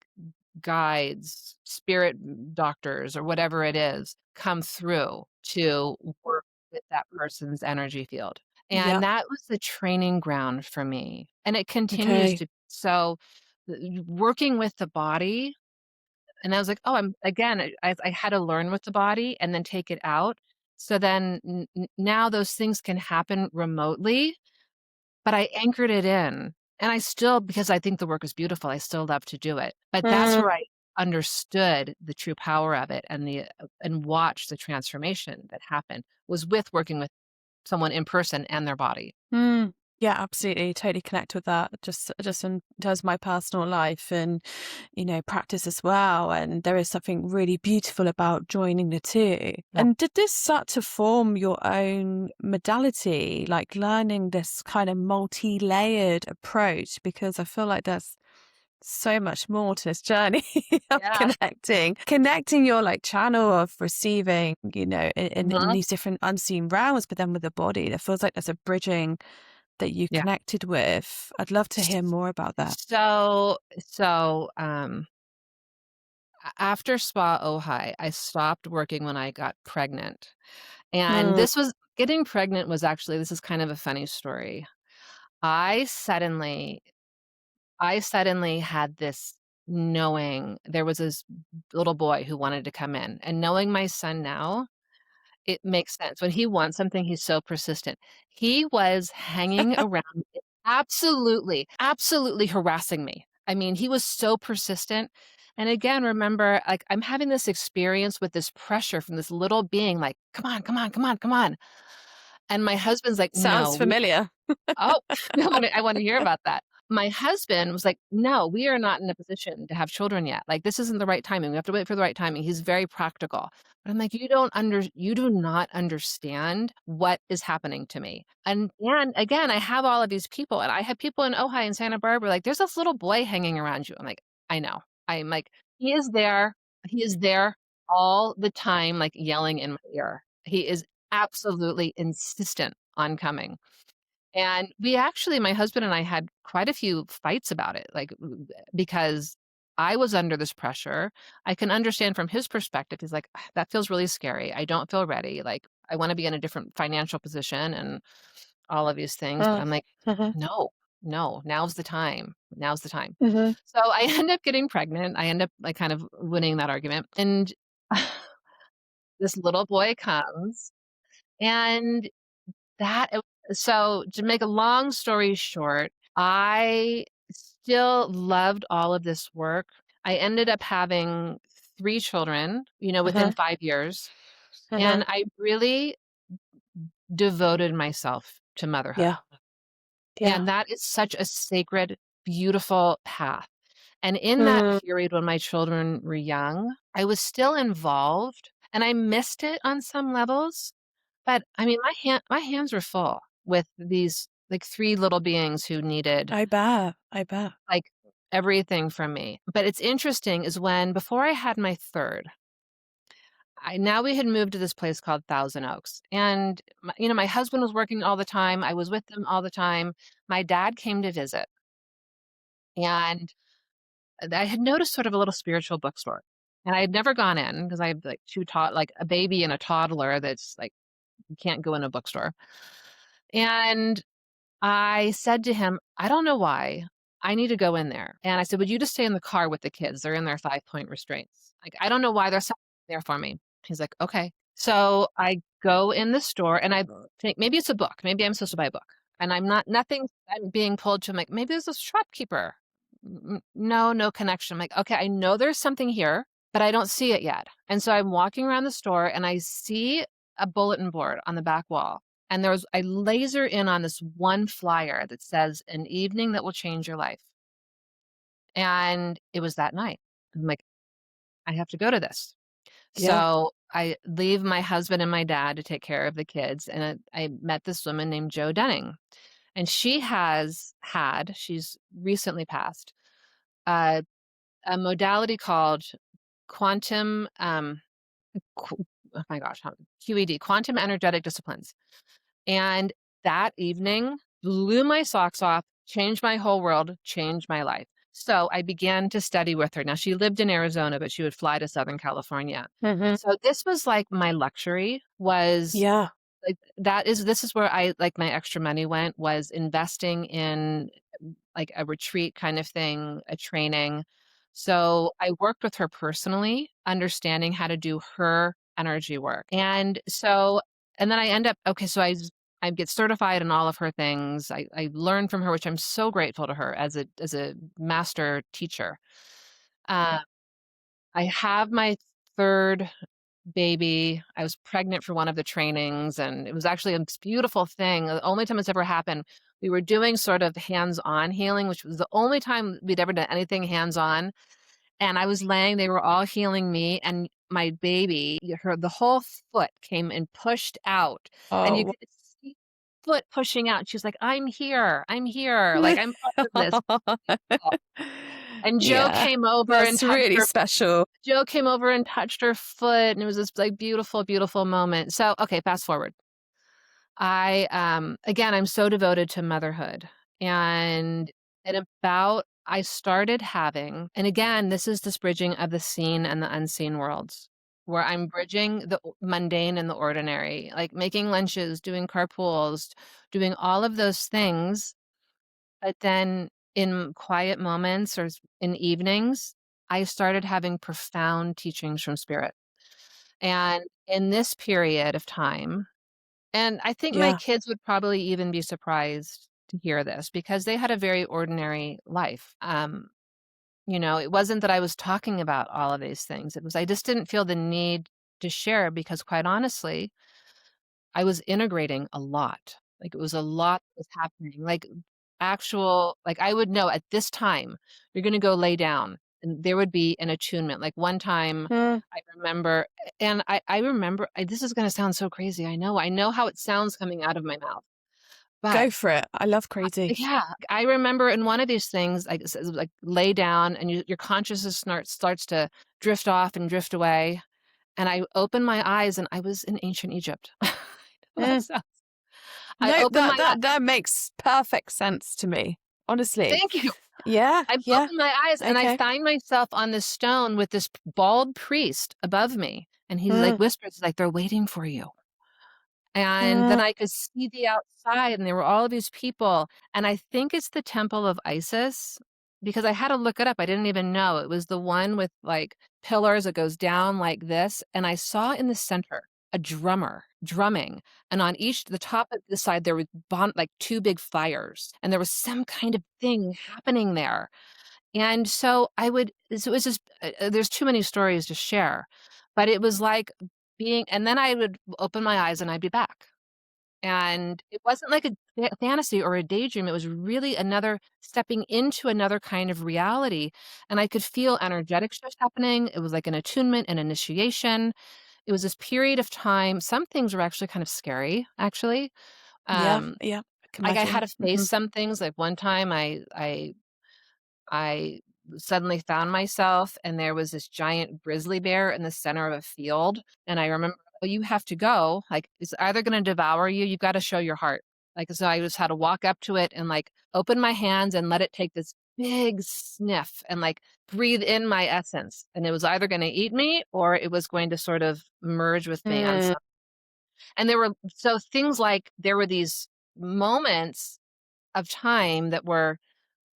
guides, spirit doctors, or whatever it is, come through to work with that person's energy field. Yeah. And that was the training ground for me, and it continues Okay. to so, working with the body, and I was like, "Oh, I'm" again, I had to learn with the body and then take it out. So then now those things can happen remotely, but I anchored it in, and I still because I think the work is beautiful, I still love to do it. But that's Mm, where I understood the true power of it and watched the transformation that happened, was with working with someone in person and their body. mm. Yeah, absolutely. Totally connect with that. Just in terms of my personal life and, practice as well. And there is something really beautiful about joining the two. Yeah. And did this start to form your own modality, like learning this kind of multi-layered approach? Because I feel like there's so much more to this journey of Yeah. connecting your like channel of receiving, in Mhm. these different unseen realms, but then with the body, it feels like there's a bridging that you Yeah. connected with. I'd love to hear more about that. After Spa Ojai, I stopped working when I got pregnant. And Mm. getting pregnant was actually this is kind of a funny story. I suddenly I suddenly had this knowing there was this little boy who wanted to come in, and knowing my son now, it makes sense. When he wants something, he's so persistent. He was hanging around me, absolutely, absolutely harassing me. I mean, he was so persistent. And again, remember, like, I'm having this experience with this pressure from this little being, like, come on, come on, come on, come on. And my husband's like, Sounds no, familiar. oh, I wanna hear about that. My husband was like, "No, we are not in a position to have children yet. Like, this isn't the right timing. We have to wait for the right timing." He's very practical. But I'm like, you do not understand what is happening to me." And again, I have all of these people, and I have people in Ojai and Santa Barbara, like, "There's this little boy hanging around you." I'm like, "I know." I'm like, "He is there. He is there all the time, like, yelling in my ear." He is absolutely insistent on coming. And we actually my husband and I had quite a few fights about it, like, because I was under this pressure. I can understand from his perspective, he's like, "Ah, that feels really scary. I don't feel ready. Like, I wanna be in a different financial position and all of these things." But Mm. I'm like, Mhm. "No, no, now's the time. Now's the time." Mhm. So I end up getting pregnant. I end up, like, kind of winning that argument, and this little boy comes, and that so to make a long story short, I still loved all of this work. I ended up having 3 children, within Mhm. 5 years, and Mhm. I really devoted myself to motherhood, Yeah. Yeah. and that is such a sacred, beautiful path, and in that Mm. period when my children were young, I was still involved, and I missed it on some levels. But, I mean, my hands were full with these, like, 3 little beings who needed, I bet. I bet. like, everything from me. But it's interesting is when before I had my 3rd, we had moved to this place called Thousand Oaks, and my husband was working all the time, I was with them all the time. My dad came to visit, and I had noticed sort of a little spiritual bookstore. And I had never gone in because I have like like a baby and a toddler that's like you can't go in a bookstore. And I said to him, "I don't know why. I need to go in there." And I said, "Would you just stay in the car with the kids? They're in their 5-point restraints. Like, I don't know why there's something there for me." He's like, "Okay." So I go in the store and I think maybe it's a book. Maybe I'm supposed to buy a book. And nothing I'm being pulled to. I'm like, maybe there's a shopkeeper. No, no connection. I'm like, okay, I know there's something here, but I don't see it yet. And so I'm walking around the store and I see a bulletin board on the back wall. And I laser in on this one flyer that says an evening that will change your life. And it was that night. I'm like, I have to go to this. Yeah. So I leave my husband and my dad to take care of the kids. And I met this woman named Jo Denning. And she's recently passed, uh, a modality called quantum, oh my gosh, QED, quantum energetic disciplines. And that evening blew my socks off, changed my whole world, changed my life. So I began to study with her. Now she lived in Arizona, but she would fly to Southern California. Hmm. So this was like my luxury was Yeah. like this is where my extra money went was investing in like a retreat kind of thing, a training. So I worked with her personally, understanding how to do her energy work. And then I end up, okay, so I get certified in all of her things. I learn from her, which I'm so grateful to her as a master teacher. Uh, I have my third baby. I was pregnant for one of the trainings, and it was actually a beautiful thing. The only time it's ever happened, we were doing sort of hands-on healing, which was the only time we'd ever done anything hands-on. And I was laying, they were all healing me, and my baby, the whole foot came and pushed out, and you Oh. could see foot pushing out. She was like, "I'm here. I'm here. Like I'm part of this." And Yeah. That's really special. Joe came over and touched her foot, and it was this, like, beautiful, beautiful moment. So, okay, fast forward. Again, I'm so devoted to motherhood, and I started having and again, this is this bridging of the seen and the unseen worlds, where I'm bridging the mundane and the ordinary, like making lunches, doing carpools, doing all of those things, but then in quiet moments in evenings, I started having profound teachings from spirit. And in this period of time, and I think my Yeah. kids would probably even be surprised to hear this because they had a very ordinary life. It wasn't that I was talking about all of these things. It was I just didn't feel the need to share because quite honestly, I was integrating a lot. Like, it was a lot that was happening, like, I would know at this time, you're gonna go lay down, and there would be an attunement. Like, one time, Mm, I remember and I remember this is gonna sound so crazy, I know how it sounds coming out of my mouth, but go for it. I love crazy. yeah, I remember in one of these things, like, it says, like, lay down, and your consciousness starts to drift off and drift away, and I opened my eyes, and I was in ancient Egypt. I know that Mm. sounds I No, opened my eye that makes perfect sense to me. Honestly. Thank you. Yeah. I Yeah. opened my eyes, and I Okay. find myself on this stone with this bald priest above me, and he's, like, Mm, whispers, like, "They're waiting for you." And then mm, I could see the outside, and there were all of these people, and I think it's the temple of Isis, because I had to look it up, I didn't even know. It was the one with, like, pillars that goes down like this, and I saw in the center a drummer drumming, and on the top of the side, there was like, 2 big fires, and there was some kind of thing happening there. And so it was just there's too many stories to share, but it was like being and then I would open my eyes and I'd be back. And it wasn't like a fantasy or a daydream, it was really another stepping into another kind of reality, and I could feel energetic shifts happening, it was like an attunement, an initiation. It was this period of time some things were actually kind of scary, actually. yeah. Um, Yeah. I can like, I had imagine. to face Hmm. some things, like, one time I suddenly found myself, and there was this giant grizzly bear in the center of a field, and I remember, "Oh, you have to go, like, it's either gonna devour you, you've gotta show your heart." Like, so I just had to walk up to it and, like, open my hands and let it take this big sniff and like breathe in my essence. And it was either going to eat me or it was going to sort of merge with me on Mm, some. And there were so things like there were these moments of time that were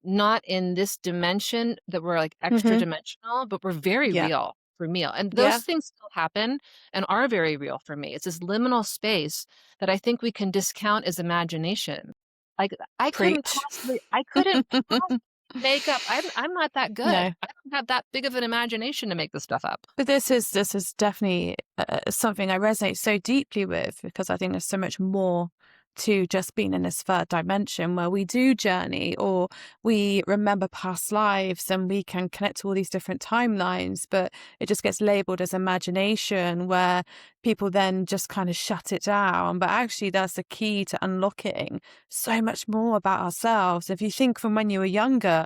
not in this dimension, that were, like, extra mhm. dimensional, but were very Yeah. real for me, and those Yeah. things still happen and are very real for me. It's this liminal space that I think we can discount as imagination. Like, Preach. I couldn't possibly make up I'm not that good. No. I don't have that big of an imagination to make this stuff up. But this is definitely something I resonate so deeply with because I think there's so much more to just being in this third dimension where we do journey or we remember past lives and we can connect to all these different timelines, but it just gets labeled as imagination where people then just kind of shut it down. But actually, that's the key to unlocking so much more about ourselves. If you think from when you were younger,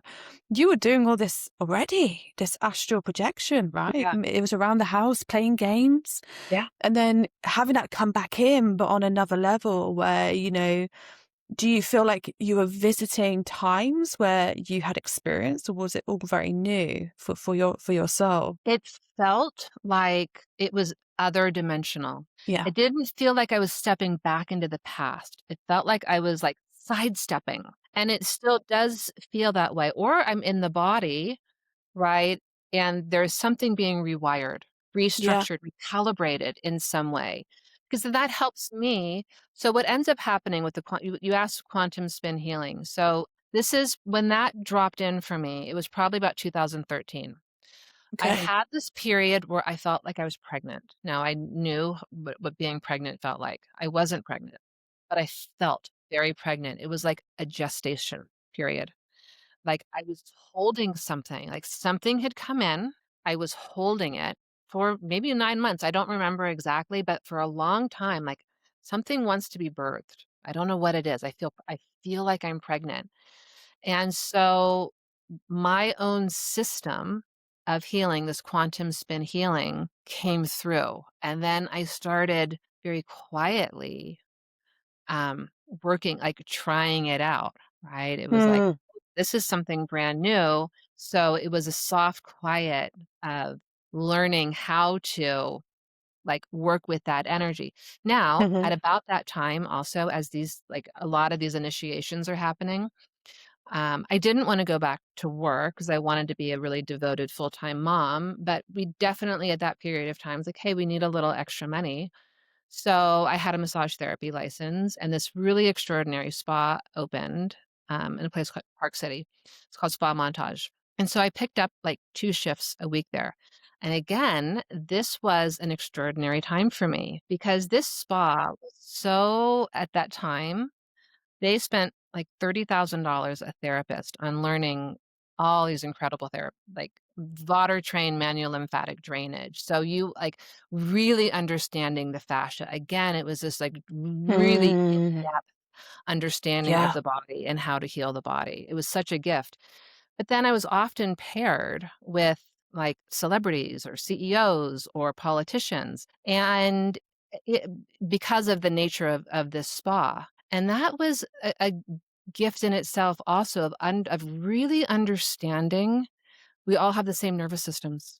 you were doing all this already, this astral projection, right? Yeah, It was around the house playing games yeah. and then having that come back in, but on another level where, do you feel like you were visiting times where you had experience or was it all very new for your soul? It felt like it was other dimensional. Yeah. It didn't feel like I was stepping back into the past. It felt like I was, like, sidestepping, and it still does feel that way, or I'm in the body, right, and there's something being rewired, Yeah. restructured, recalibrated in some way, because that helps me. So what ends up happening with the you asked quantum spin healing. So this is when that dropped in for me, it was probably about 2013. I Okay. had this period where I felt like I was pregnant. Now, I knew what being pregnant felt like. I wasn't pregnant, but I felt very pregnant. It was like a gestation period. Like I was holding something, like something had come in. I was holding it for maybe 9 months. I don't remember exactly, but for a long time, like something wants to be birthed. I don't know what it is. I feel like I'm pregnant. And so my own system of healing, this quantum spin healing, came through. And then I started very quietly um, working, like trying it out, right? It was like, Mm, this is something brand new. So it was a soft, quiet of learning how to like work with that energy. Now, mhm. at about that time, also, as these, like a lot of these initiations are happening, I didn't want to go back to work because I wanted to be a really devoted full-time mom, but we definitely at that period of time was like, hey, we need a little extra money. So I had a massage therapy license and this really extraordinary spa opened in a place called Park City. It's called Spa Montage. And so I picked up like 2 shifts a week there. And again, this was an extraordinary time for me because this spa was so at that time they spent like $30,000 a therapist on learning all these incredible like water train manual lymphatic drainage. So you like really understanding the fascia. Again, it was this like really Mm, in-depth understanding of yeah. the body and how to heal the body. It was such a gift. But then I was often paired with like celebrities or CEOs or politicians. And it, because of the nature of this spa. And that was a gift in itself also of really understanding we all have the same nervous systems,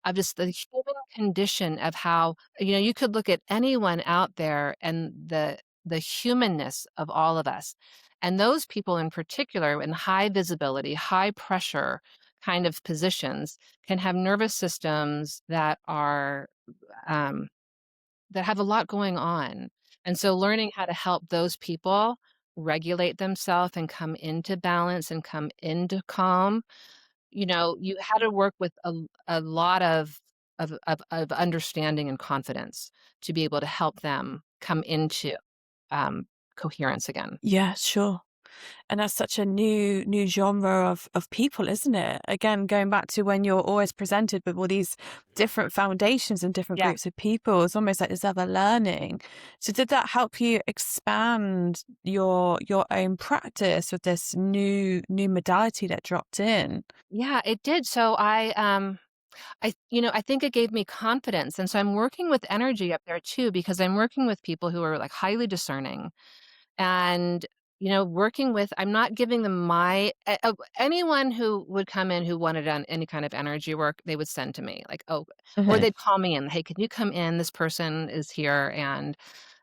of just the human condition of how you could look at anyone out there and the humanness of all of us. And those people in particular in high visibility, high pressure kind of positions can have nervous systems um, that have a lot going on. And so learning how to help those people regulate themselves and come into balance and come into calm, you had to work with a lot of understanding and confidence to be able to help them come into um, coherence again. Yeah, sure. And that's such a new genre of people, isn't it? Again, going back to when you're always presented with all these different foundations and different Yeah. groups of people, it's almost like there's ever learning. So did that help you expand your own practice with this new modality that dropped in? Yeah, it did. So I think it gave me confidence. And so I'm working with energy up there too, because I'm working with people who are like highly discerning. And working with I'm not giving them anyone who would come in who wanted on any kind of energy work, they would send to me, like, "Oh," or Mhm. they'd call me in, "Hey, can you come in? This person is here, and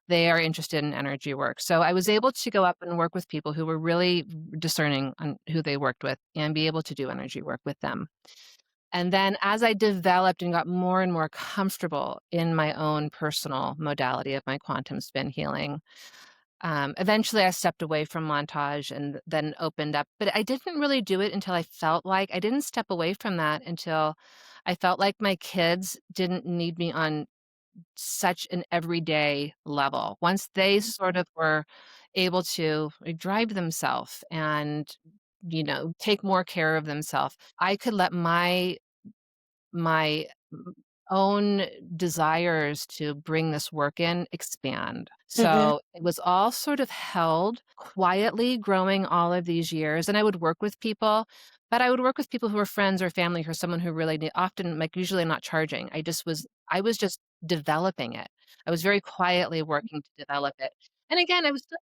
they are interested in energy work." So I was able to go up and work with people who were really discerning on who they worked with and be able to do energy work with them. And then as I developed and got more and more comfortable in my own personal modality of my quantum spin healing, eventually I stepped away from montage and then opened up. But I didn't really do it until I didn't step away from that until I felt like my kids didn't need me on such an everyday level. Once they sort of were able to drive themselves and, take more care of themselves, I could let my own desires to bring this work in expand. Mhm. So it was all sort of held quietly growing all of these years. And I would work with people, but I would work with people who were friends or family or someone who really often, like usually not charging. I was just developing it. I was very quietly working to develop it. And again, I was still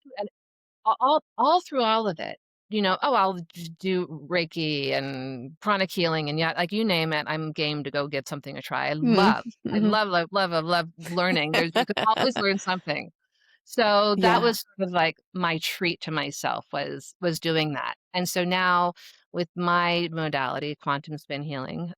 all through all of it, I'll do Reiki and pranic healing and yeah, like you name it, I'm game to go get something to try. Mm. I Mhm. love, love, love, love, love learning. You could always learn something. So that Yeah. was sort of like my treat to myself was doing that. And so now with my modality, quantum spin healing,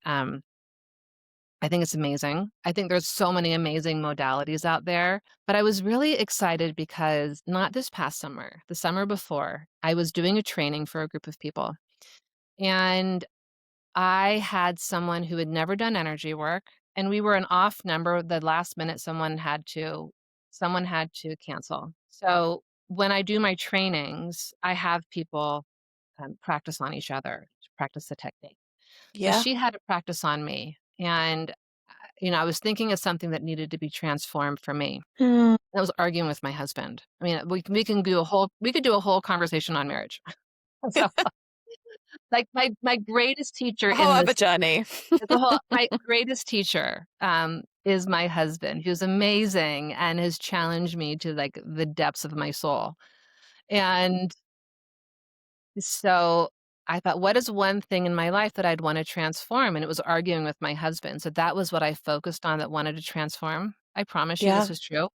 I think it's amazing. I think there's so many amazing modalities out there, but I was really excited because not this past summer, the summer before, I was doing a training for a group of people. And I had someone who had never done energy work, and we were an off number. The last minute someone had to cancel. So when I do my trainings, I have people practice on each other, to practice the technique. So Yeah. she had to practice on me. And I was thinking of something that needed to be transformed for me. Mm. I was arguing with my husband. I mean, we could do a whole conversation on marriage. So, like my greatest teacher A whole in other this journey. the whole my greatest teacher is my husband, who's amazing and has challenged me to like the depths of my soul. And so I thought, what is one thing in my life that I'd want to transform? And it was arguing with my husband. So that was what I focused on that wanted to transform. I promise you this Yeah. is true.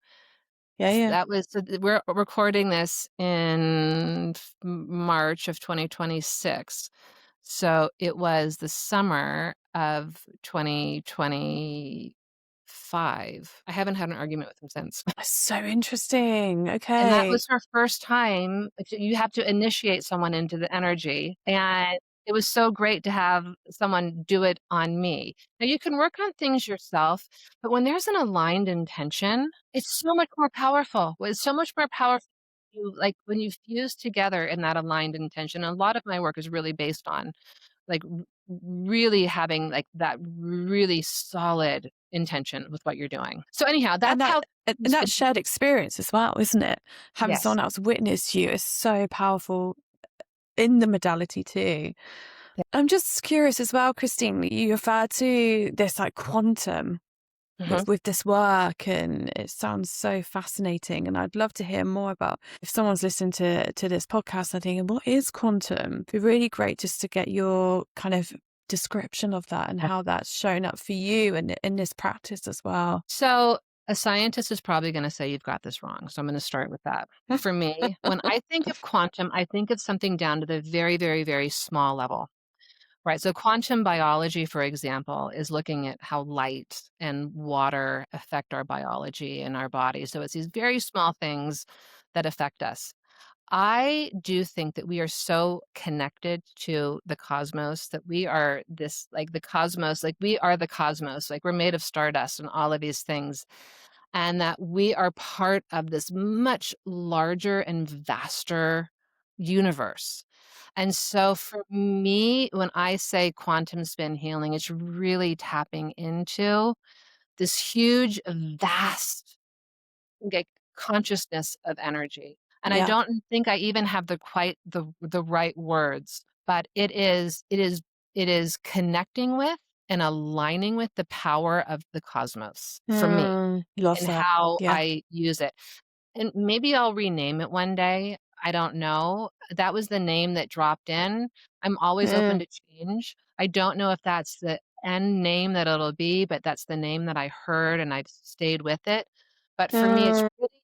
Yeah, yeah. That was we're recording this in March of 2026. So it was the summer of 2025. I haven't had an argument with him since. That's so interesting. And that Okay. was her first time. You have to initiate someone into the energy, and it was so great to have someone do it on me. Now you can work on things yourself, but when there's an aligned intention, it's so much more powerful. Well, it's so much more powerful like when you fuse together in that aligned intention. A lot of my work is really based on like really having like that really solid intention with what you're doing. So anyhow, And that's that how and that shared experience as well, isn't it? Having yes. someone else witness you is so powerful in the modality too. I'm just curious as well, Christine, you refer to this like quantum Mhm. with this work, and it sounds so fascinating, and I'd love to hear more about if someone's listening to this podcast and thinking, what is quantum? It'd be really great just to get your kind of description of that and how that's shown up for you and in this practice as well. So a scientist is probably going to say you've got this wrong. So I'm going to start with that. For me, when I think of quantum, I think of something down to the very, very, very small level. Right. So quantum biology, for example, is looking at how light and water affect our biology and our body. So it's these very small things that affect us. I do think that we are so connected to the cosmos that we are this like the cosmos, like we are the cosmos, like we're made of stardust and all of these things, and that we are part of this much larger and vaster universe. And so for me, when I say quantum spin healing, it's really tapping into this huge, vast like consciousness of energy. And I Yeah. don't think I even have the right words, but it is connecting with and aligning with the power of the cosmos for me Love and that. how Yeah. I use it. And maybe I'll rename it one day. I don't know. That was the name that dropped in. I'm always open Mm, to change. I don't know if that's the end name that it'll be, but that's the name that I heard and I've stayed with it. But for me, it's mm, really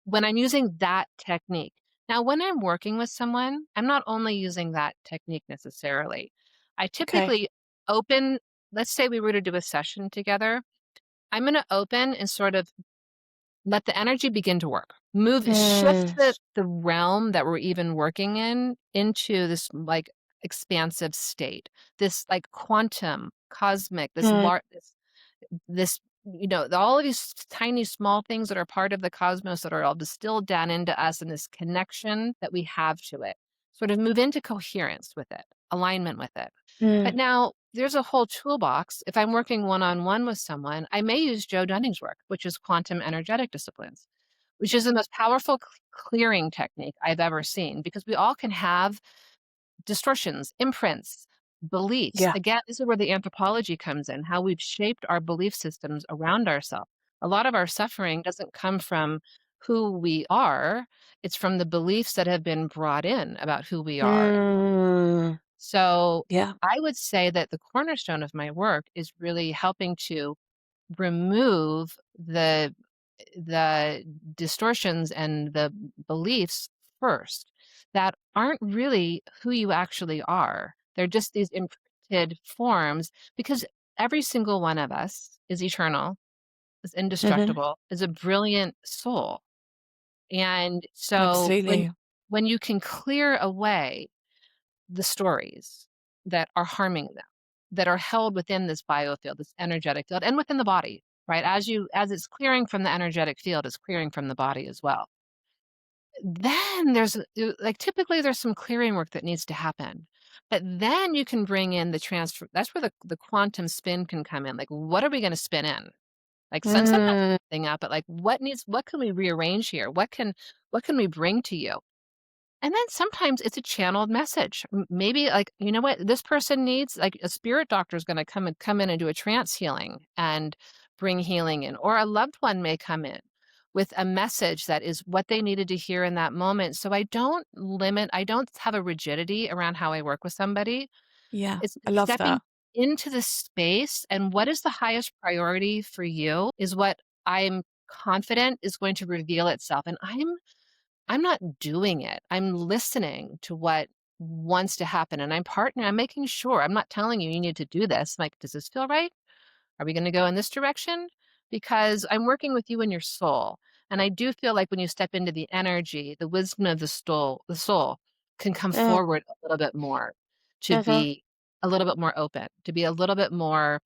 when I'm using that technique. Now, when I'm working with someone, I'm not only using that technique necessarily. I okay. typically open, let's say we were to do a session together. I'm going to open and sort of let the energy begin to work. Shift Mm, the realm that we're even working in into this like expansive state, this like quantum, cosmic, mm, this all of these tiny small things that are part of the cosmos that are all distilled down into us and this connection that we have to it. Sort of move into coherence with it, alignment with it. But mm, now there's a whole toolbox. If I'm working one on one with someone, I may use Joe Dunning's work, which is quantum energetic disciplines, which is the most powerful clearing technique I've ever seen because we all can have distortions, imprints, beliefs. yeah. Again, this is where the anthropology comes in, how we've shaped our belief systems around ourselves. A lot of our suffering doesn't come from who we are, it's from the beliefs that have been brought in about who we are. Mm, So yeah. I would say that the cornerstone of my work is really helping to remove the distortions and the beliefs first that aren't really who you actually are. They're just these imprinted forms because every single one of us is eternal, is Hmm. indestructible, is a brilliant soul. And so Absolutely. when you can clear away the stories that are harming them, that are held within this biofield, this energetic field, and within the body, right? As it's clearing from the energetic field, it's clearing from the body as well. Then like typically there's some clearing work that needs to happen. But then you can bring in the transfer. That's where the quantum spin can come in. Like, what are we going to spin in? Like sometimes Mm, thing up, but like what can we rearrange here? What can we bring to you? And then sometimes it's a channeled message. Maybe like, you know what, this person needs like a spirit doctor is going to come in and do a trance healing and bring healing in, or a loved one may come in with a message that is what they needed to hear in that moment. So I don't have a rigidity around how I work with somebody. yeah. I It's love stepping that. into the space and what is the highest priority for you is what I'm confident is going to reveal itself. And I'm not doing it. I'm listening to what wants to happen and I'm making sure. I'm not telling you need to do this. I'm like, does this feel right? Are we going to go in this direction? Because I'm working with you and your soul. And I do feel like when you step into the energy, the wisdom of the soul can come Mm, forward a little bit more to mhm. be a little bit more open, to be a little bit more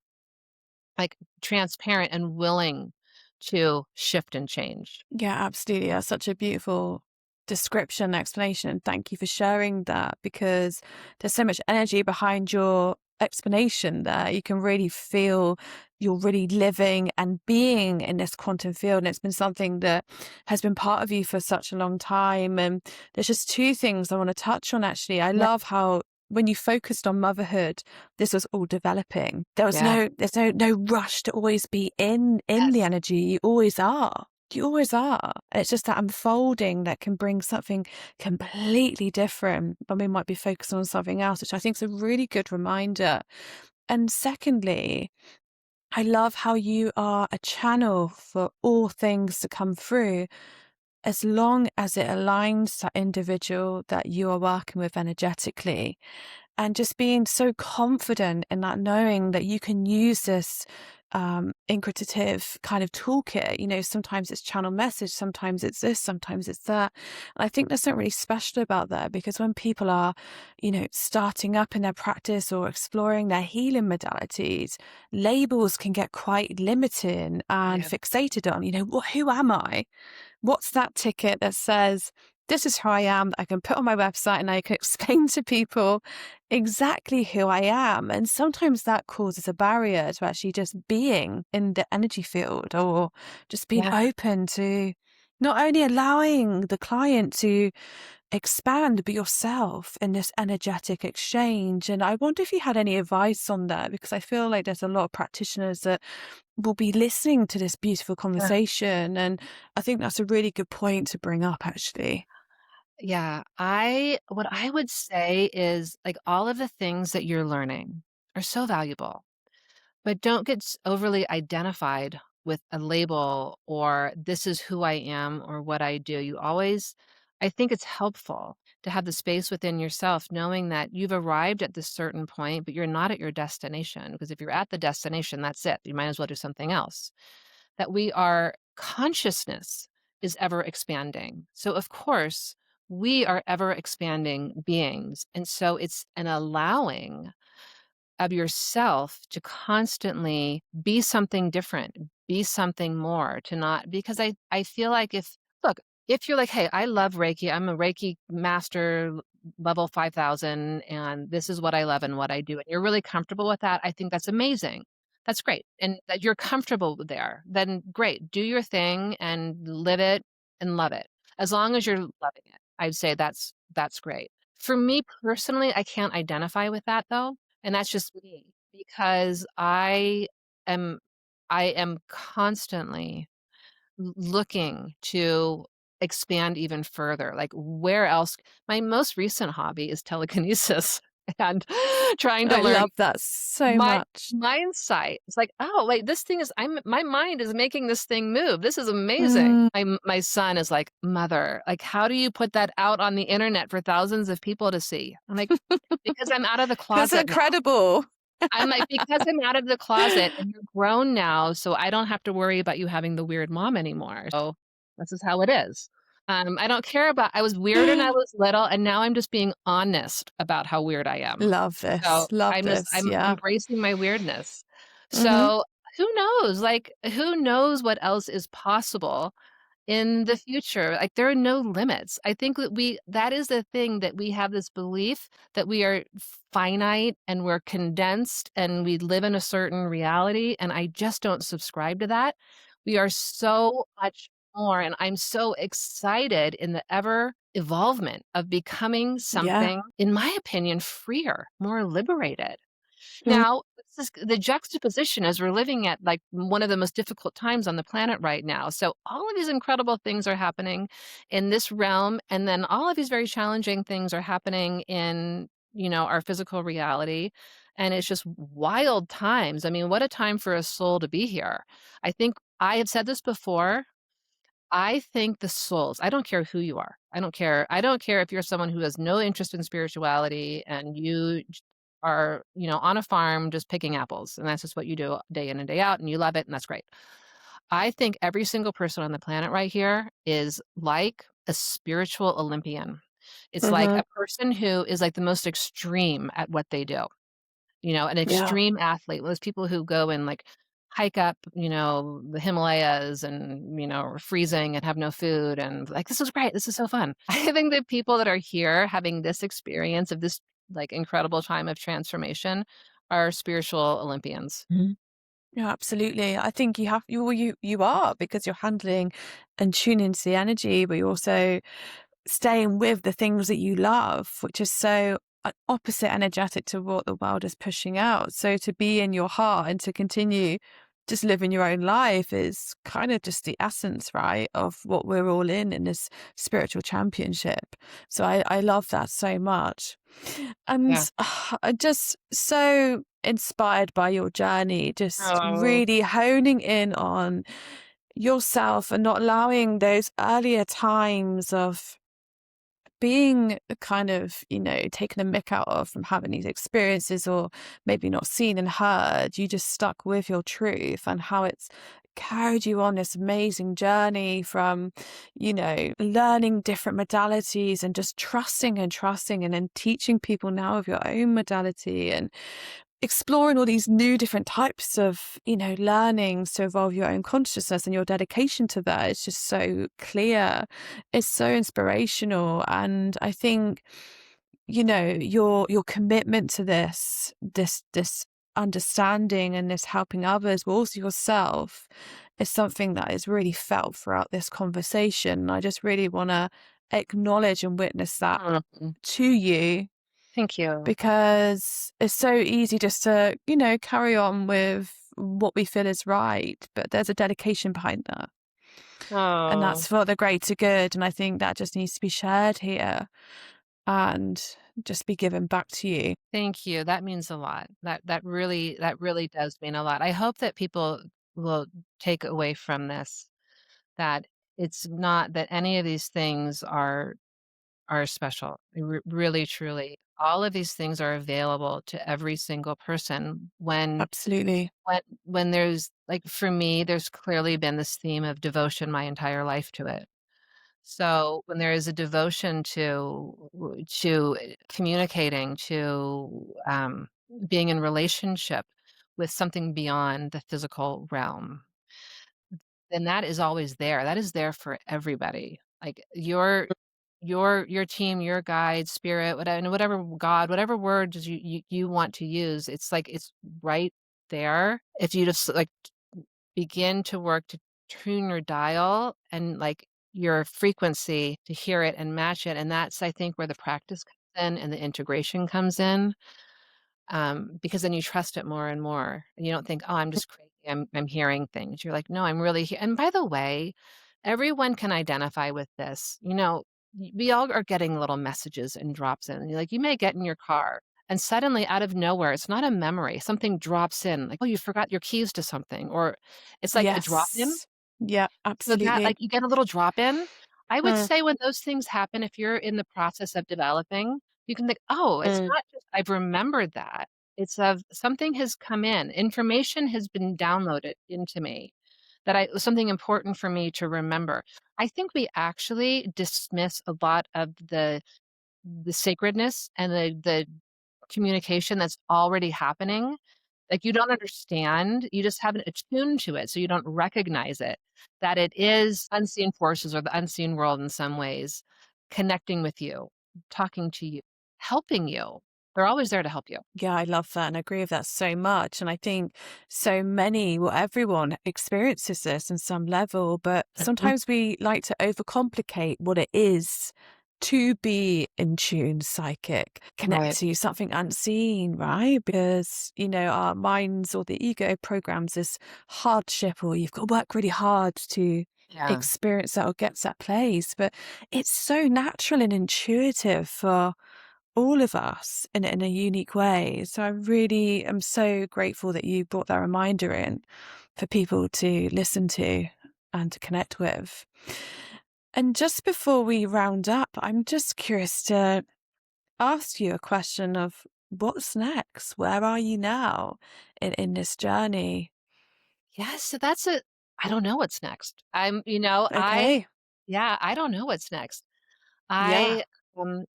like transparent and willing to shift and change. Yeah, absolutely. That's such a beautiful description, explanation. Thank you for sharing that because there's so much energy behind your explanation there. You can really feel you're really living and being in this quantum field. And it's been something that has been part of you for such a long time. And there's just two things I want to touch on actually. I Yeah. love how when you focused on motherhood, this was all developing. Yeah. There's no rush to always be in the Yes. energy. You always are. You always are. It's just that unfolding that can bring something completely different, but we might be focused on something else, which I think is a really good reminder. And secondly, I love how you are a channel for all things to come through as long as it aligns that individual that you are working with energetically, and just being so confident in that, knowing that you can use this integrative kind of toolkit. Sometimes it's channel message, sometimes it's this, sometimes it's that. And I think there's something really special about that because when people are, starting up in their practice or exploring their healing modalities, labels can get quite limiting and Yeah. fixated on, who am I? What's that ticket that says, this is who I am, that I can put on my website and I can explain to people exactly who I am? And sometimes that causes a barrier to actually just being in the energy field or just being Yeah. open to not only allowing the client to expand, but yourself in this energetic exchange. And I wonder if you had any advice on that, because I feel like there's a lot of practitioners that will be listening to this beautiful Yeah. conversation. And I think that's a really good point to bring up, actually. Yeah, what I would say is, like, all of the things that you're learning are so valuable. But don't get overly identified with a label or this is who I am or what I do. I think it's helpful to have the space within yourself, knowing that you've arrived at this certain point, but you're not at your destination. Because if you're at the destination, that's it. You might as well do something else. That consciousness is ever expanding. So, of course, we are ever expanding beings. And so it's an allowing of yourself to constantly be something different, be something more, to not because I feel like if you're like, "Hey, I love Reiki. I'm a Reiki master level 5,000 and this is what I love and what I do," and you're really comfortable with that, I think that's amazing. That's great. And that you're comfortable there, then great. Do your thing and live it and love it. As long as you're loving it, I'd say that's great. For me personally, I can't identify with that though. And that's just me because am I am constantly looking to expand even further. Like where else my most recent hobby is telekinesis and trying to I learn love that so my much. mind sight. It's like, "Oh, wait, this thing is my mind is making this thing move. This is amazing." Mm, My son is like, "Mother, like, how do you put that out on the internet for thousands of people to see?" I'm like, "Because I'm out of the that's closet now." incredible. I'm like, "Because I'm out of the closet and you're grown now, so I don't have to worry about you having the weird mom anymore. So this is how it is." I don't care about I was weird when I was little, and now I'm just being honest about how weird I am. Love this. So Love this. I'm Yeah. embracing my weirdness. Hmm. So who knows? Like, who knows what else is possible in the future? Like, there are no limits. I think that is the thing that we have this belief that we are finite and we're condensed and we live in a certain reality, and I just don't subscribe to that. We are so much more, and I'm so excited in the ever evolvement of becoming Yeah. something, in my opinion, freer, more liberated. Mm. Now, this is the juxtaposition as we're living at, like, one of the most difficult times on the planet right now. So all of these incredible things are happening in this realm, and then all of these very challenging things are happening in, our physical reality, and it's just wild times. I mean, what a time for a soul to be here. I think I have said this before, I think the souls I don't care who you are. I don't care if you're someone who has no interest in spirituality and are, on a farm just picking apples, and that's just what you do day in and day out, and you love it, and that's great. I think every single person on the planet right here is like a spiritual Olympian. It's like Hmm. a person who is, like, the most extreme at what they do. An Yeah. extreme athlete, those people who go and, like, hike up, the Himalayas and, are freezing and have no food and like, "This is great. This is so fun." I think the people that are here having this experience of this, like, incredible time of transformation are spiritual Olympians. Mhm. Yeah, absolutely. I think you are because you're handling and tuning into the energy, but you're also staying with the things that you love, which is so opposite energetic to what the world is pushing out. So to be in your heart and to continue just living your own life is kind of just the essence, right, of what we're all in this spiritual championship. So I love that so much. And Yeah. I'm just so inspired by your journey, just Oh. really honing in on yourself and not allowing those earlier times of being kind of, taken a mick out of from having these experiences or maybe not seen and heard. You just stuck with your truth and how it's carried you on this amazing journey from, learning different modalities and just trusting and then teaching people now of your own modality and exploring all these new different types of, learnings to evolve your own consciousness, and your dedication to that is just so clear. It's so inspirational. And I think, your commitment to this understanding and this helping others, but also yourself, is something that is really felt throughout this conversation. I just really want to acknowledge and witness that Mhm. to you, Thank you. because it's so easy just to, carry on with what we feel is right, but there's a dedication behind that. And Oh, that's for the greater good. And I think that just needs to be shared here and just be given back to you. thank you. That means a lot. That really does mean a lot. I hope that people will take away from this that it's not that any of these things are special. Really, truly, all of these things are available to every single person Absolutely. when there's like, for me, there's clearly been this theme of devotion my entire life to it. So, when there is a devotion to communicating, being in relationship with something beyond the physical realm, then that is always there. That is there for everybody. Like, your team, your guide, spirit, whatever God, whatever words you want to use, it's like it's right there. If you just, like, begin to work to tune your dial and, like, your frequency to hear it and match it, and that's, I think, where the practice comes in and the integration comes in, because then you trust it more and more, and you don't think, "Oh, I'm just crazy, I'm hearing things." You're like, "No, I'm really he" and by the way, everyone can identify with this, we all are getting little messages and drops in, like, you may get in your car, and suddenly, out of nowhere, it's not a memory, something drops in, like, "Oh, you forgot your keys to something," or it's like a drop-in. Yes. Yeah, So that, absolutely. like, you get a little drop in. I would Mm, say when those things happen, if you're in the process of developing, you can think, "Oh, it's mm. not just I've remembered that. It's of something has come in, information has been downloaded into me that I something important for me to remember." I think we actually dismiss a lot of the sacredness and the communication that's already happening. Like, you don't understand, you just haven't attuned to it, so you don't recognize it, that it is unseen forces or the unseen world in some ways connecting with you, talking to you, helping you. They're always there to help you. Yeah, I love that and I agree with that so much. And I think so many, well, everyone experiences this in some level, but Mhm. sometimes we like to overcomplicate what it is to be in tune, psychic, connect Right. to something unseen, right? Because, our minds or the ego programs this hardship, or you've got to work really hard to Yeah. experience that or get to that place. But it's so natural and intuitive for all of us in a unique way. So I really am so grateful that you brought that reminder in for people to listen to and to connect with. And just before we round up, I'm just curious to ask you a question of what's next? Where are you now in this journey? Yeah, so that's a I don't know what's next. Okay. Yeah, I don't know what's next. Yeah. I, um,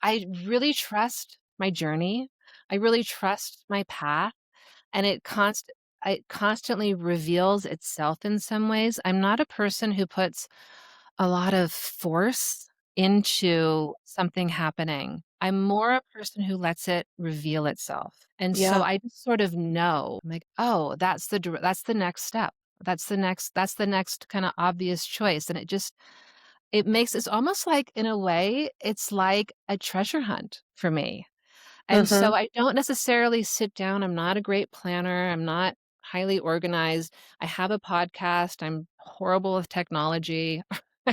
I really trust my journey. I really trust my path, and it constantly reveals itself in some ways. I'm not a person who puts a lot of force into something happening. I'm more a person who lets it reveal itself. And so Yeah. I just sort of know, I'm like, "Oh, that's the next step. That's the next kinda obvious choice." And it's almost like, in a way, it's like a treasure hunt for me. And Mm-hmm. so I don't necessarily sit down. I'm not a great planner. I'm not highly organized. I have a podcast. I'm horrible with technology.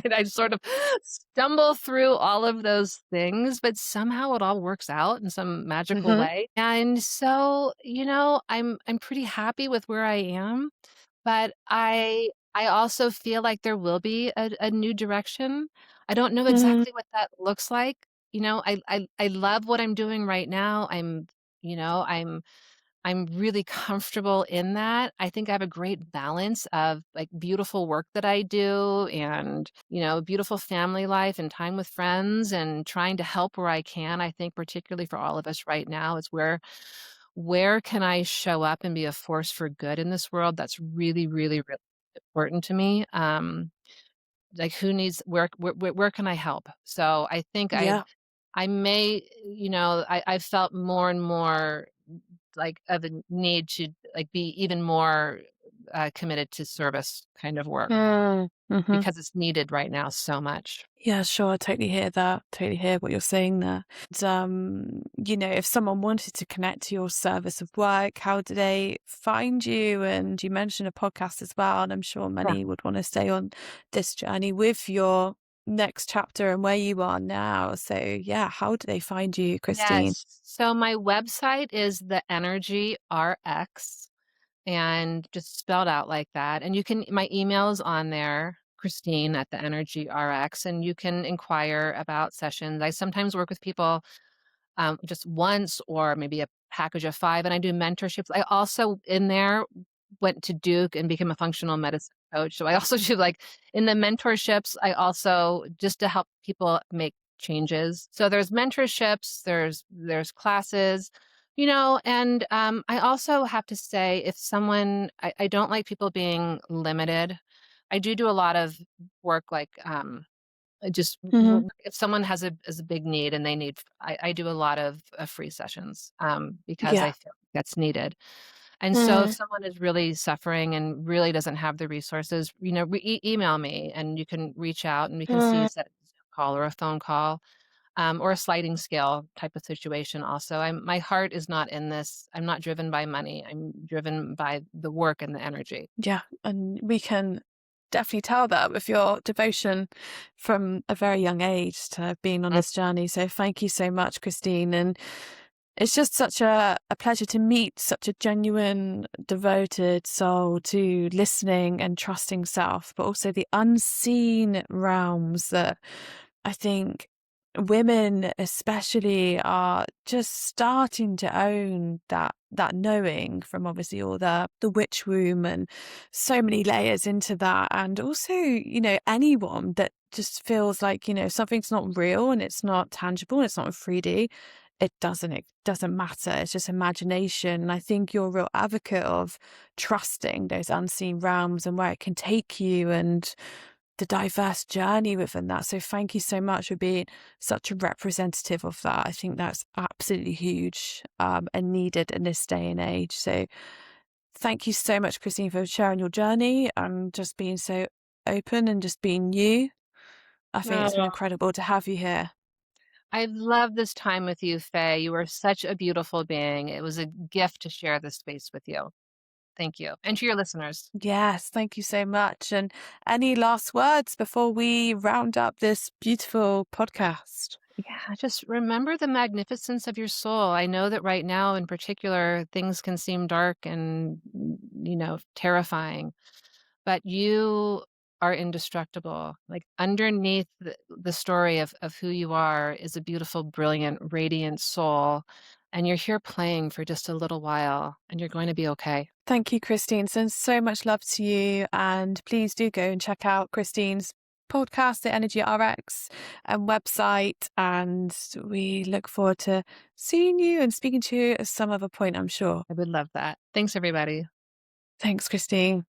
And I sort of stumble through all of those things, but somehow it all works out in some magical Mm-hmm. way. And so, I'm pretty happy with where I am. But I also feel like there will be a new direction. I don't know Mm-hmm. exactly what that looks like. I love what I'm doing right now. You know, I'm really comfortable in that. I think I have a great balance of, like, beautiful work that I do and, beautiful family life and time with friends and trying to help where I can. I think particularly for all of us right now is where can I show up and be a force for good in this world? That's really, really, really important to me. Like, who needs where can I help? So I think Yeah. I may, I've felt more and more like of a need to, like, be even more. committed to service kind of work Mm-hmm. because it's needed right now so much. Yeah, sure. I totally hear that. Totally hear what you're saying there. And, if someone wanted to connect to your service of work, how do they find you? And you mentioned a podcast as well, and I'm sure Yeah. many would want to stay on this journey with your next chapter and where you are now. So, yeah, how do they find you, Christine? Yes. So my website is the Energy RX and just spelled out like that. And you can, my email's on there, Christine at the Energy RX, and you can inquire about sessions. I sometimes work with people just once or maybe a package of 5, and I do mentorships. I also in there went to Duke and became a functional medicine coach. So I also do like in the mentorships, I also just to help people make changes. So there's mentorships, there's classes, and I also have to say if someone I don't like people being limited. I do a lot of work like just Hmm. if someone has a big need and they need I do a lot of free sessions, because I Yeah. feel that's needed. And so if Mm, someone is really suffering and really doesn't have the resources, email me and you can reach out and we can see mm. set a Zoom call or a phone call, or a sliding scale type of situation also. My heart is not in this. I'm not driven by money. I'm driven by the work and the energy. Yeah, and we can definitely tell that with your devotion from a very young age to being on Mm. this journey. So thank you so much, Christine. And it's just such a pleasure to meet such a genuine, devoted soul to listening and trusting self, but also the unseen realms that I think women especially are just starting to own that knowing from obviously all the witch womb and so many layers into that. And also, anyone that just feels like, something's not real and it's not tangible and it's not in 3D, it doesn't matter. It's just imagination. And I think you're a real advocate of trusting those unseen realms and where it can take you and the diverse journey within that. So thank you so much for being such a representative of that. I think that's absolutely huge, and needed in this day and age. So thank you so much, Christine, for sharing your journey and just being so open and just being you. I think it's been Oh, incredible to have you here. I love this time with you, Faye. You are such a beautiful being. It was a gift to share this space with you. Thank you. And to your listeners. Yes, thank you so much. And any last words before we round up this beautiful podcast? Yeah, just remember the magnificence of your soul. I know that right now, in particular, things can seem dark and, terrifying, but you are indestructible. Like underneath the story of who you are is a beautiful, brilliant, radiant soul. And you're here playing for just a little while, and you're going to be okay. Thank you, Christine. Sends so much love to you. And please do go and check out Christine's podcast, The Energy RX, and website. And we look forward to seeing you and speaking to you at some other point, I'm sure. I would love that. Thanks, everybody. Thanks, Christine.